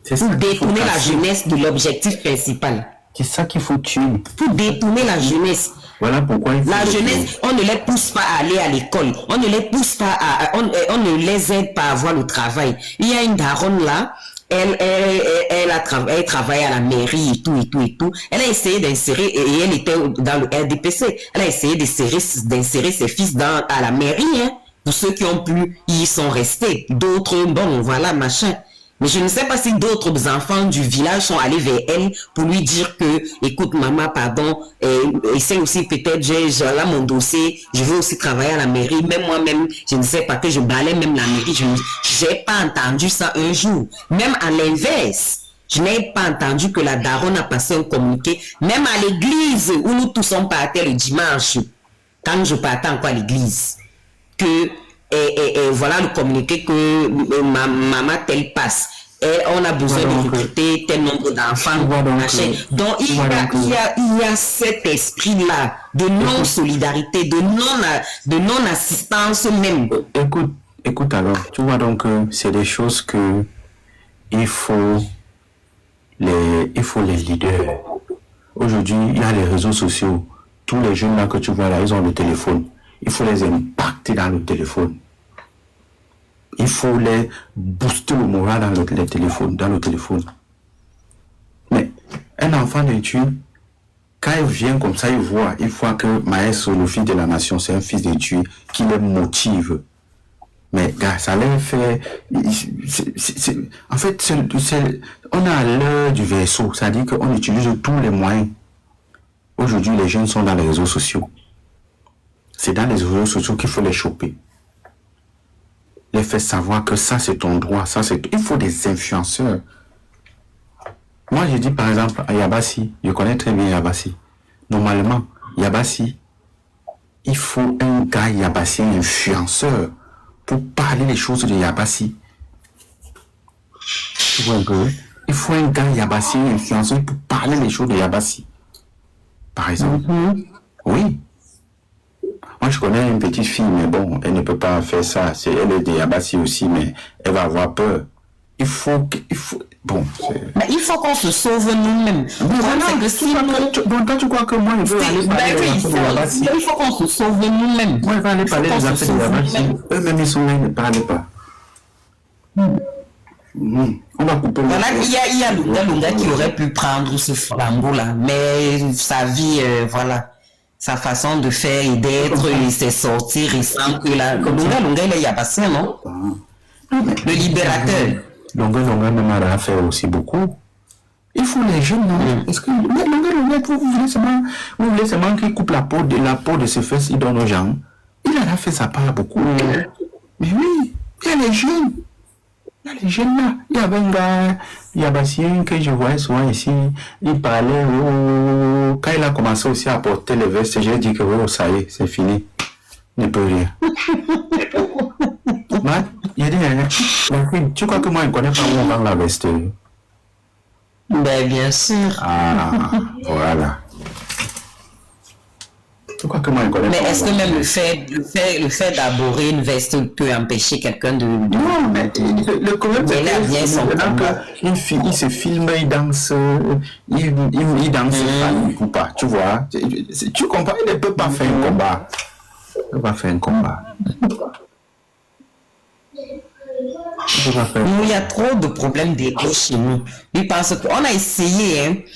Pour détourner la jeunesse de l'objectif principal. C'est ça qu'il faut tuer. Pour détourner la jeunesse. Voilà pourquoi il faut la jeunesse, on ne les pousse pas à aller à l'école. On ne les pousse pas on ne les aide pas à avoir le travail. Il y a une daronne là, elle travaille à la mairie et tout. Elle a essayé d'insérer, et elle était dans le RDPC, elle a essayé d'insérer ses fils à la mairie, hein. Pour ceux qui ont pu, ils sont restés. D'autres, bon, voilà, machin. Mais je ne sais pas si d'autres enfants du village sont allés vers elle pour lui dire que, écoute, maman, pardon, essaie aussi peut-être, j'ai là mon dossier, je veux aussi travailler à la mairie. Même moi-même, je ne sais pas que je balais même la mairie. Je n'ai pas entendu ça un jour. Même à l'inverse, je n'ai pas entendu que la daronne a passé un communiqué, même à l'église où nous tous on partait le dimanche, quand je partais encore à l'église, que voilà le communiqué que maman telle passe. Et on a besoin de recruter tel nombre d'enfants. Donc il y a cet esprit-là de non-solidarité, de non-assistance même. Écoute alors, tu vois donc c'est des choses que il faut les leaders. Aujourd'hui, il y a les réseaux sociaux. Tous les jeunes là que tu vois là, ils ont le téléphone. Il faut les impacter dans le téléphone. Il faut les booster le moral dans le téléphone. Mais un enfant d'études, quand il vient comme ça, il voit que Maestro, le fils de la nation, c'est un fils d'études qui les motive. Mais gars, ça les fait... En fait, on est à l'heure du vaisseau. C'est-à-dire qu'on utilise tous les moyens. Aujourd'hui, les jeunes sont dans les réseaux sociaux. C'est dans les réseaux sociaux qu'il faut les choper. les fait savoir que ça c'est ton droit, ça c'est... Il faut des influenceurs. Moi je dis par exemple à Yabassi, je connais très bien Yabassi. Normalement, Yabassi, il faut un gars Yabassi, un influenceur, pour parler les choses de Yabassi. Tu vois un peu? Il faut un gars Yabassi, un influenceur, pour parler les choses de Yabassi. Par exemple. Oui. Moi, je connais une petite fille, mais bon, elle ne peut pas faire ça. Elle est de Yabassi aussi, mais elle va avoir peur. Il faut... Bon, mais il faut qu'on se sauve nous-mêmes. Toi, tu crois que moi, je veux aller parler des affaires de Yabassi? Il faut qu'on se sauve nous-mêmes. Moi, je vais aller parler des affaires de Yabassi. Eux-mêmes, ils sont là, ils ne parlent pas. On va couper. Voilà, il y a Lunga qui aurait pu prendre ce flambeau-là, mais sa vie, voilà, sa façon de faire et d'être, il s'est sorti, il sent que là, Lunga, il est Yabassi, non? Le libérateur. Lunga même a fait aussi beaucoup. Il faut les jeunes, non? Est-ce que Lunga, vous voulez seulement qu'il coupe la peau de ses fesses, il donne aux gens? Il a fait sa part beaucoup. Mais oui, il y a les jeunes. Il y a les jeunes là. Il y avait un gars, Yabassien, que je voyais souvent ici. Il parlait, quand il a commencé aussi à porter les vestes, j'ai dit que ça y est, c'est fini. Il ne peut rien. Il a dit, tu crois que moi, je ne connais pas où on vend la veste? Ben, bien sûr. Ah, voilà. Tu crois que moi, je connais mais pas? Mais est-ce que même le fait d'aborder une veste peut empêcher quelqu'un de... Non, mais le problème, c'est qu'une fille, il se filme, il danse, il danse ou pas, tu vois. Tu comprends, il ne peut pas faire un combat. Il ne peut pas faire un combat. Il y a trop de problèmes d'ego chez nous. Parce qu'on a essayé,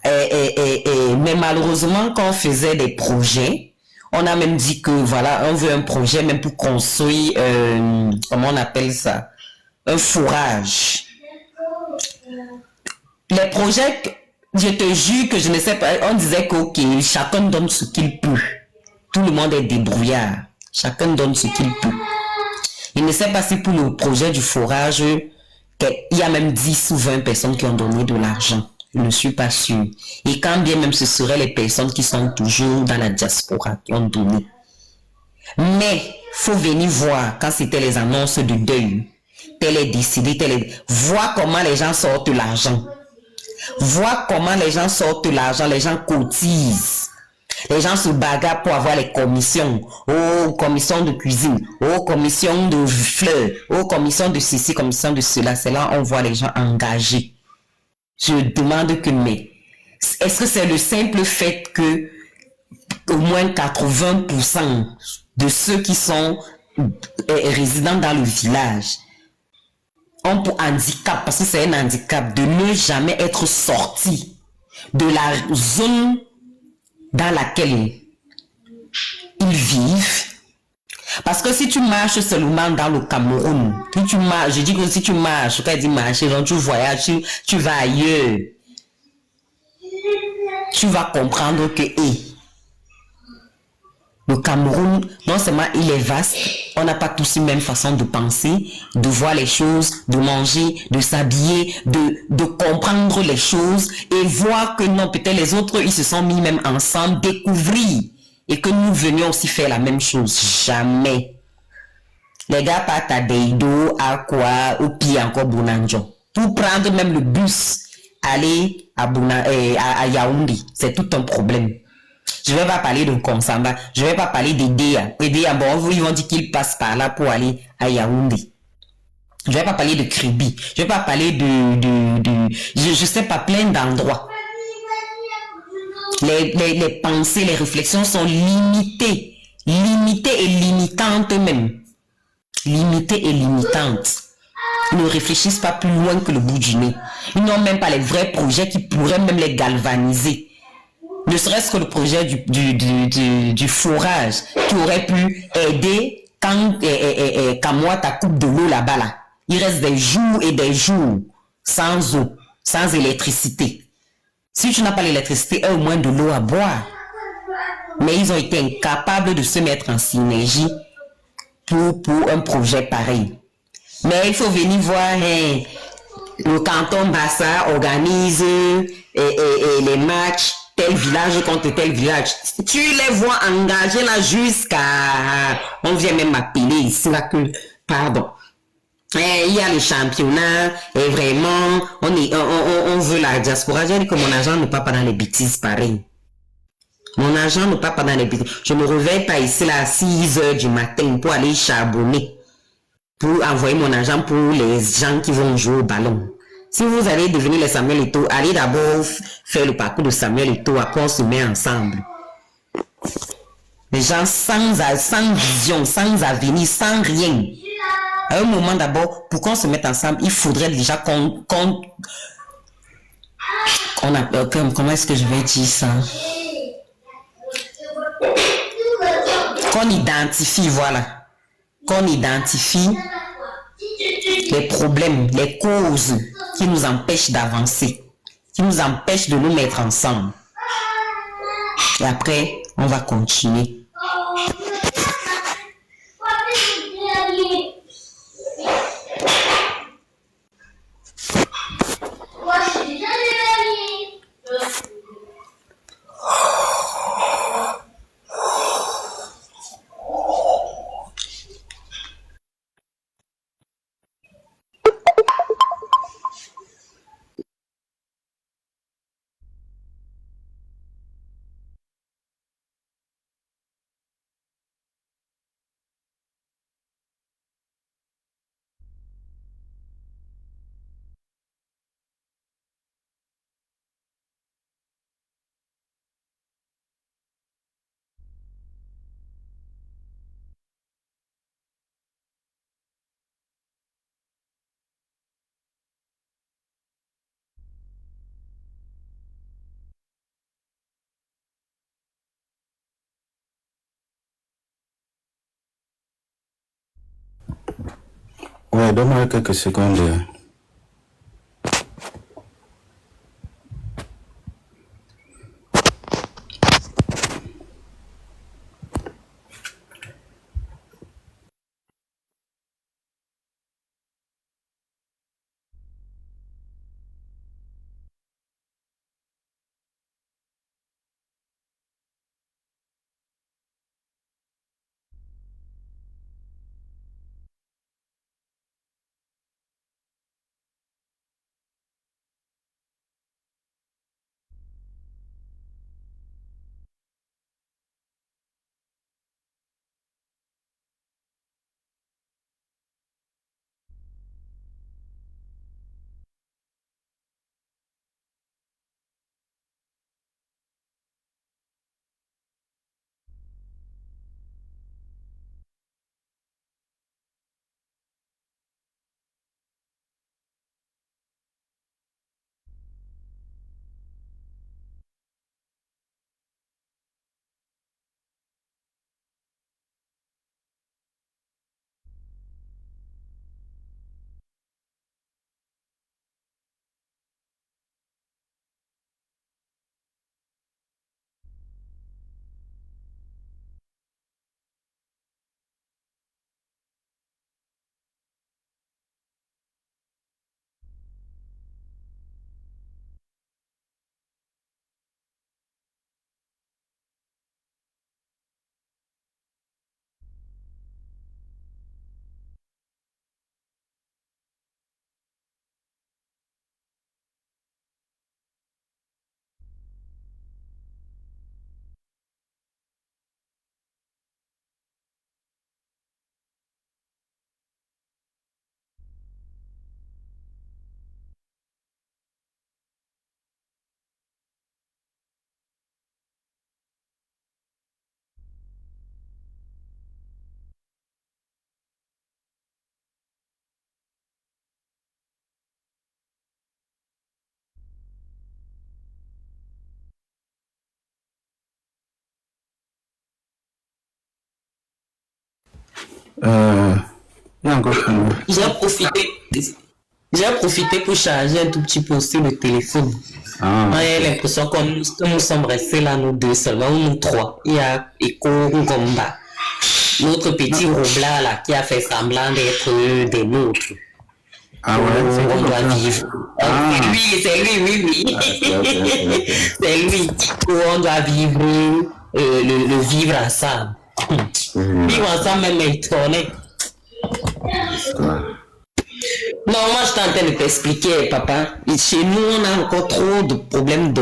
mais malheureusement, quand on faisait des projets, on a même dit que voilà, on veut un projet même pour construire, comment on appelle ça, un fourrage. Les projets, je te jure que je ne sais pas, on disait que ok, chacun donne ce qu'il peut. Tout le monde est débrouillard. Chacun donne ce qu'il peut. Il ne sait pas si pour le projet du forage, il y a même 10 ou 20 personnes qui ont donné de l'argent. Je ne suis pas sûre. Et quand bien même ce seraient les personnes qui sont toujours dans la diaspora qui ont donné. Mais, faut venir voir quand c'était les annonces de deuil. Tel est décidé, voir comment les gens sortent l'argent. Voir comment les gens sortent l'argent, les gens cotisent. Les gens se bagarrent pour avoir les commissions. Oh, commission de cuisine. Oh, commission de fleurs. Oh, commission de ceci, commission de cela. C'est là on voit les gens engagés. Je demande que, mais, est-ce que c'est le simple fait que au moins 80% de ceux qui sont résidents dans le village ont pour handicap, parce que c'est un handicap, de ne jamais être sortis de la zone dans laquelle ils vivent. Parce que si tu marches seulement dans le Cameroun, si tu marches, je dis que si tu marches, quand il dit marcher, donc tu voyages, tu vas ailleurs, tu vas comprendre que le Cameroun, non seulement il est vaste, on n'a pas tous la même façon de penser, de voir les choses, de manger, de s'habiller, de comprendre les choses et voir que non, peut-être les autres, ils se sont mis même ensemble, découvrir et que nous venions aussi faire la même chose. Jamais. Les gars partent à Deido, à quoi, au pied encore Bounanjo. Pour prendre même le bus, aller à Yaoundé, c'est tout un problème. Je ne vais pas parler de Konsamba, je ne vais pas parler d'Edea. Edea, bon, ils vont dire qu'ils passent par là pour aller à Yaoundé. Je ne vais pas parler de Kribi, je ne vais pas parler je sais pas, plein d'endroits. Les pensées, les réflexions sont limitées et limitantes même. Limitées et limitantes. Ils ne réfléchissent pas plus loin que le bout du nez. Ils n'ont même pas les vrais projets qui pourraient même les galvaniser. Ne serait-ce que le projet du forage qui aurait pu aider quand moi ta coupe de l'eau là-bas là. Il reste des jours et des jours sans eau, sans électricité. Si tu n'as pas l'électricité, au moins de l'eau à boire. Mais ils ont été incapables de se mettre en synergie pour un projet pareil. Mais il faut venir voir, hein, le canton Bassa organise les matchs, tel village contre tel village. Tu les vois engagés là jusqu'à... On vient même m'appeler ici là que... Pardon. Il y a le championnat et vraiment, on veut la diaspora. J'ai dit que mon argent ne part pas dans les bêtises pareil. Mon argent ne part pas dans les bêtises. Je ne me réveille pas ici là à 6 heures du matin pour aller charbonner, pour envoyer mon argent pour les gens qui vont jouer au ballon. Si vous allez devenir les Samuel Eto'o, allez d'abord faire le parcours de Samuel Eto'o, après on se met ensemble. Les gens sans vision, sans avenir, sans rien. À un moment d'abord, pour qu'on se mette ensemble, il faudrait déjà qu'on comment est-ce que je vais dire ça? Qu'on identifie, voilà. Qu'on identifie les problèmes, les causes qui nous empêchent d'avancer, qui nous empêchent de nous mettre ensemble. Et après, on va continuer. Ouais, donne-moi quelques secondes. J'ai profité pour charger un tout petit peu aussi le téléphone. J'ai l'impression que nous sommes restés là, nous deux seulement, ou nous trois. Il y a Eko Ngomba. notre petit roublard là qui a fait semblant d'être des nôtres. Ah ouais, On doit vivre. C'est lui, oui. C'est lui où on doit vivre, le vivre ensemble. Vivre ensemble même étonné. Non, moi je suis en train de t'expliquer, papa. Chez nous, on a encore trop de problèmes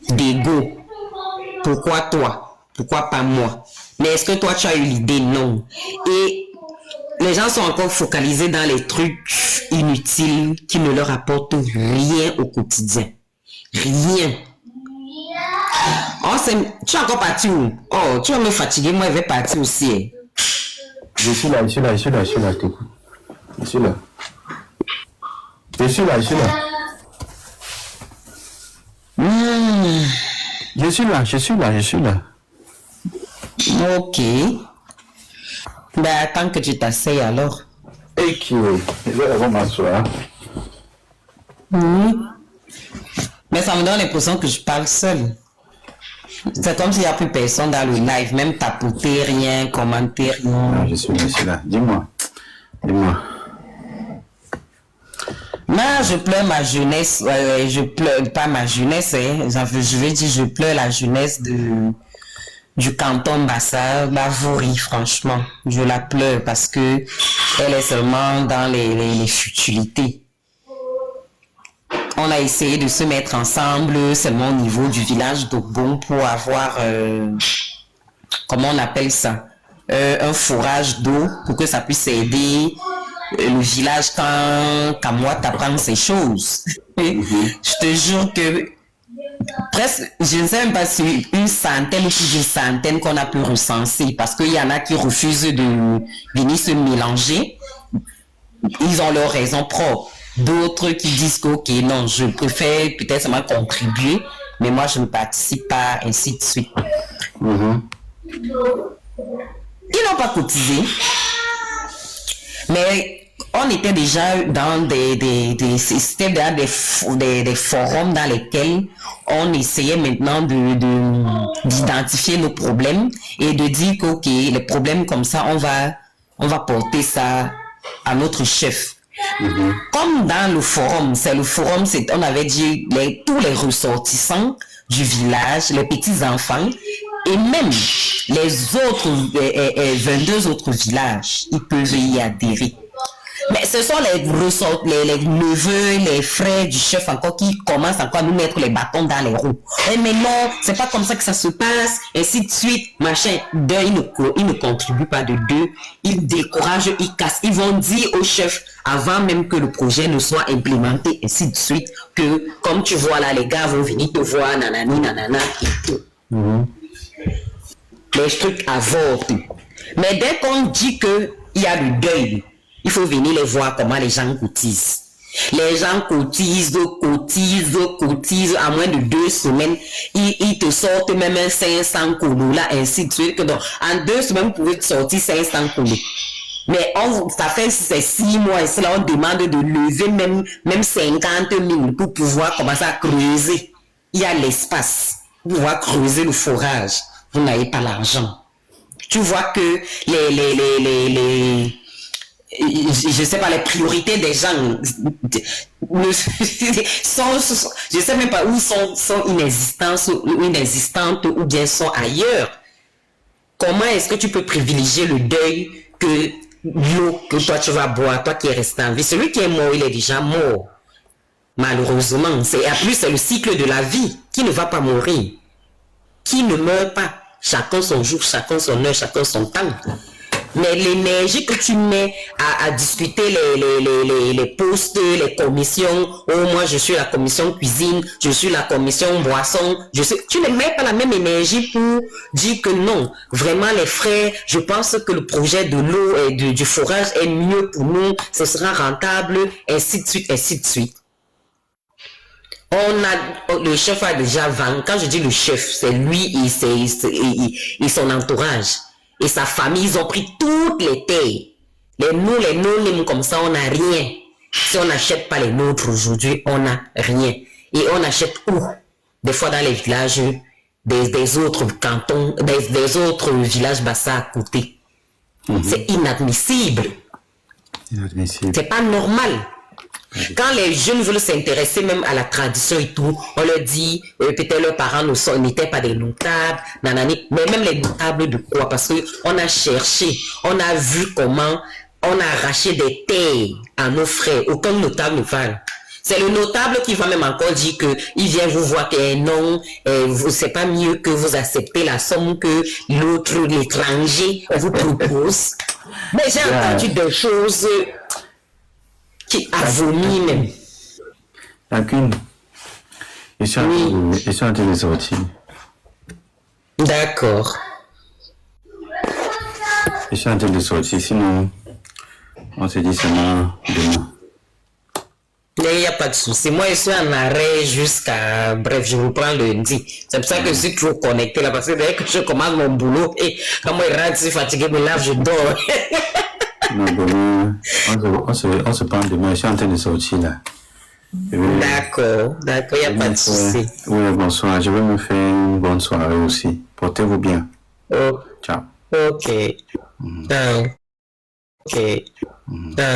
d'ego. Pourquoi toi? Pourquoi pas moi? Mais est-ce que toi tu as eu l'idée? Non. Et les gens sont encore focalisés dans les trucs inutiles qui ne leur apportent rien au quotidien. Rien. Oh, tu es encore parti où? Oh, tu vas me fatiguer, moi je vais partir aussi. Je suis là, t'écoute. Je suis là. Je suis là. Je suis là. Ok. Ben, attends que tu t'asseyes alors. Et qui est? Je vais aller m'asseoir. Mais ça me donne l'impression que je parle seul. C'est comme s'il n'y a plus personne dans le live, même tapoter, rien, commenter, rien. Non, je suis là. Dis-moi. Moi, je pleure ma jeunesse. Je pleure pas ma jeunesse, hein. Je veux dire, je pleure la jeunesse du canton Bassa, Bavouri, franchement. Je la pleure parce que elle est seulement dans les futilités. On a essayé de se mettre ensemble seulement au niveau du village d'Obon pour avoir, comment on appelle ça, un forage d'eau pour que ça puisse aider le village quand moi t'apprends ces choses. Je te jure que presque, je ne sais même pas si une centaine ou plus d'une centaine qu'on a pu recenser parce qu'il y en a qui refusent de venir se mélanger. Ils ont leurs raisons propres. D'autres qui disent que, ok, non, je préfère peut-être seulement contribuer, mais moi, je ne participe pas, ainsi de suite. Ils n'ont pas cotisé, mais on était déjà dans des systèmes, des forums dans lesquels on essayait maintenant d'identifier nos problèmes et de dire que, ok, les problèmes comme ça, on va porter ça à notre chef. Comme dans le forum, on avait dit tous les ressortissants du village, les petits-enfants et même les autres 22 autres villages, ils peuvent y adhérer. Mais ce sont les neveux, les frères du chef encore qui commencent encore à nous mettre les bâtons dans les roues. Mais non, c'est pas comme ça que ça se passe, ainsi de suite, machin. D'un, ils ne contribuent pas, de deux, ils découragent, ils cassent. Ils vont dire au chef, avant même que le projet ne soit implémenté, ainsi de suite, que comme tu vois là, les gars vont venir te voir, nanani, nanana, et tout. Les trucs avortent. Mais dès qu'on dit qu'il y a le deuil, il faut venir les voir comment les gens cotisent. Les gens cotisent, à moins de 2 semaines, ils te sortent même un 500 colos là, ainsi de suite. Donc, en 2 semaines, vous pouvez te sortir 500 colos. Mais ça fait 6 mois, et cela, on demande de lever même 50 000 pour pouvoir commencer à creuser. Il y a l'espace pour pouvoir creuser le forage. Vous n'avez pas l'argent. Tu vois que je sais pas, les priorités des gens je sais même pas où sont inexistantes ou bien sont ailleurs. Comment est-ce que tu peux privilégier le deuil que l'eau que toi tu vas boire, toi qui es resté en vie? Celui qui est mort, il est déjà mort. Malheureusement, c'est le cycle de la vie qui ne va pas mourir, qui ne meurt pas. Chacun son jour, chacun son heure, chacun son temps. Mais l'énergie que tu mets à discuter les postes, les commissions, moi je suis la commission cuisine, je suis la commission boisson, tu ne mets pas la même énergie pour dire que non, vraiment les frères, je pense que le projet de l'eau et du forage est mieux pour nous, ce sera rentable, ainsi de suite, ainsi de suite. Le chef a déjà vendu. Quand je dis le chef, c'est lui et son entourage. Et sa famille, ils ont pris toutes les terres. Les non-nômes comme ça, on n'a rien. Si on n'achète pas les nôtres aujourd'hui, on n'a rien. Et on achète où? Des fois dans les villages, des autres cantons, des autres villages Bassa à côté. C'est inadmissible. Inadmissible. C'est pas normal. Quand les jeunes veulent s'intéresser même à la tradition et tout, on leur dit, peut-être leurs parents n'étaient pas des notables, nanani, mais même les notables de quoi? Parce qu'on a cherché, on a vu comment on a arraché des terres à nos frères. Aucun notable ne parle. C'est le notable qui va même encore dire qu'il vient vous voir qu'il y a un nom, c'est pas mieux que vous acceptez la somme que l'autre, l'étranger, vous propose. Mais j'ai entendu des choses qui a vomi même. Lacune. Et ça, de sortir. D'accord. Et ça, de sortir. Sinon, on se dit seulement demain. Il n'y a pas de souci. Moi, je suis en arrêt jusqu'à... Bref, je reprends lundi. C'est pour ça que je suis trop connecté là. Parce que dès que je commence mon boulot, et quand moi, je rentre, je suis fatigué, mais là, je dors. Non, demain, on se parle demain. Je suis en train de sortir là. D'accord, il n'y a pas de souci. Oui, bonsoir. Je vais me faire une bonne soirée aussi. Portez-vous bien. Oh. Ciao. Ok. Ciao. Ok. Ciao.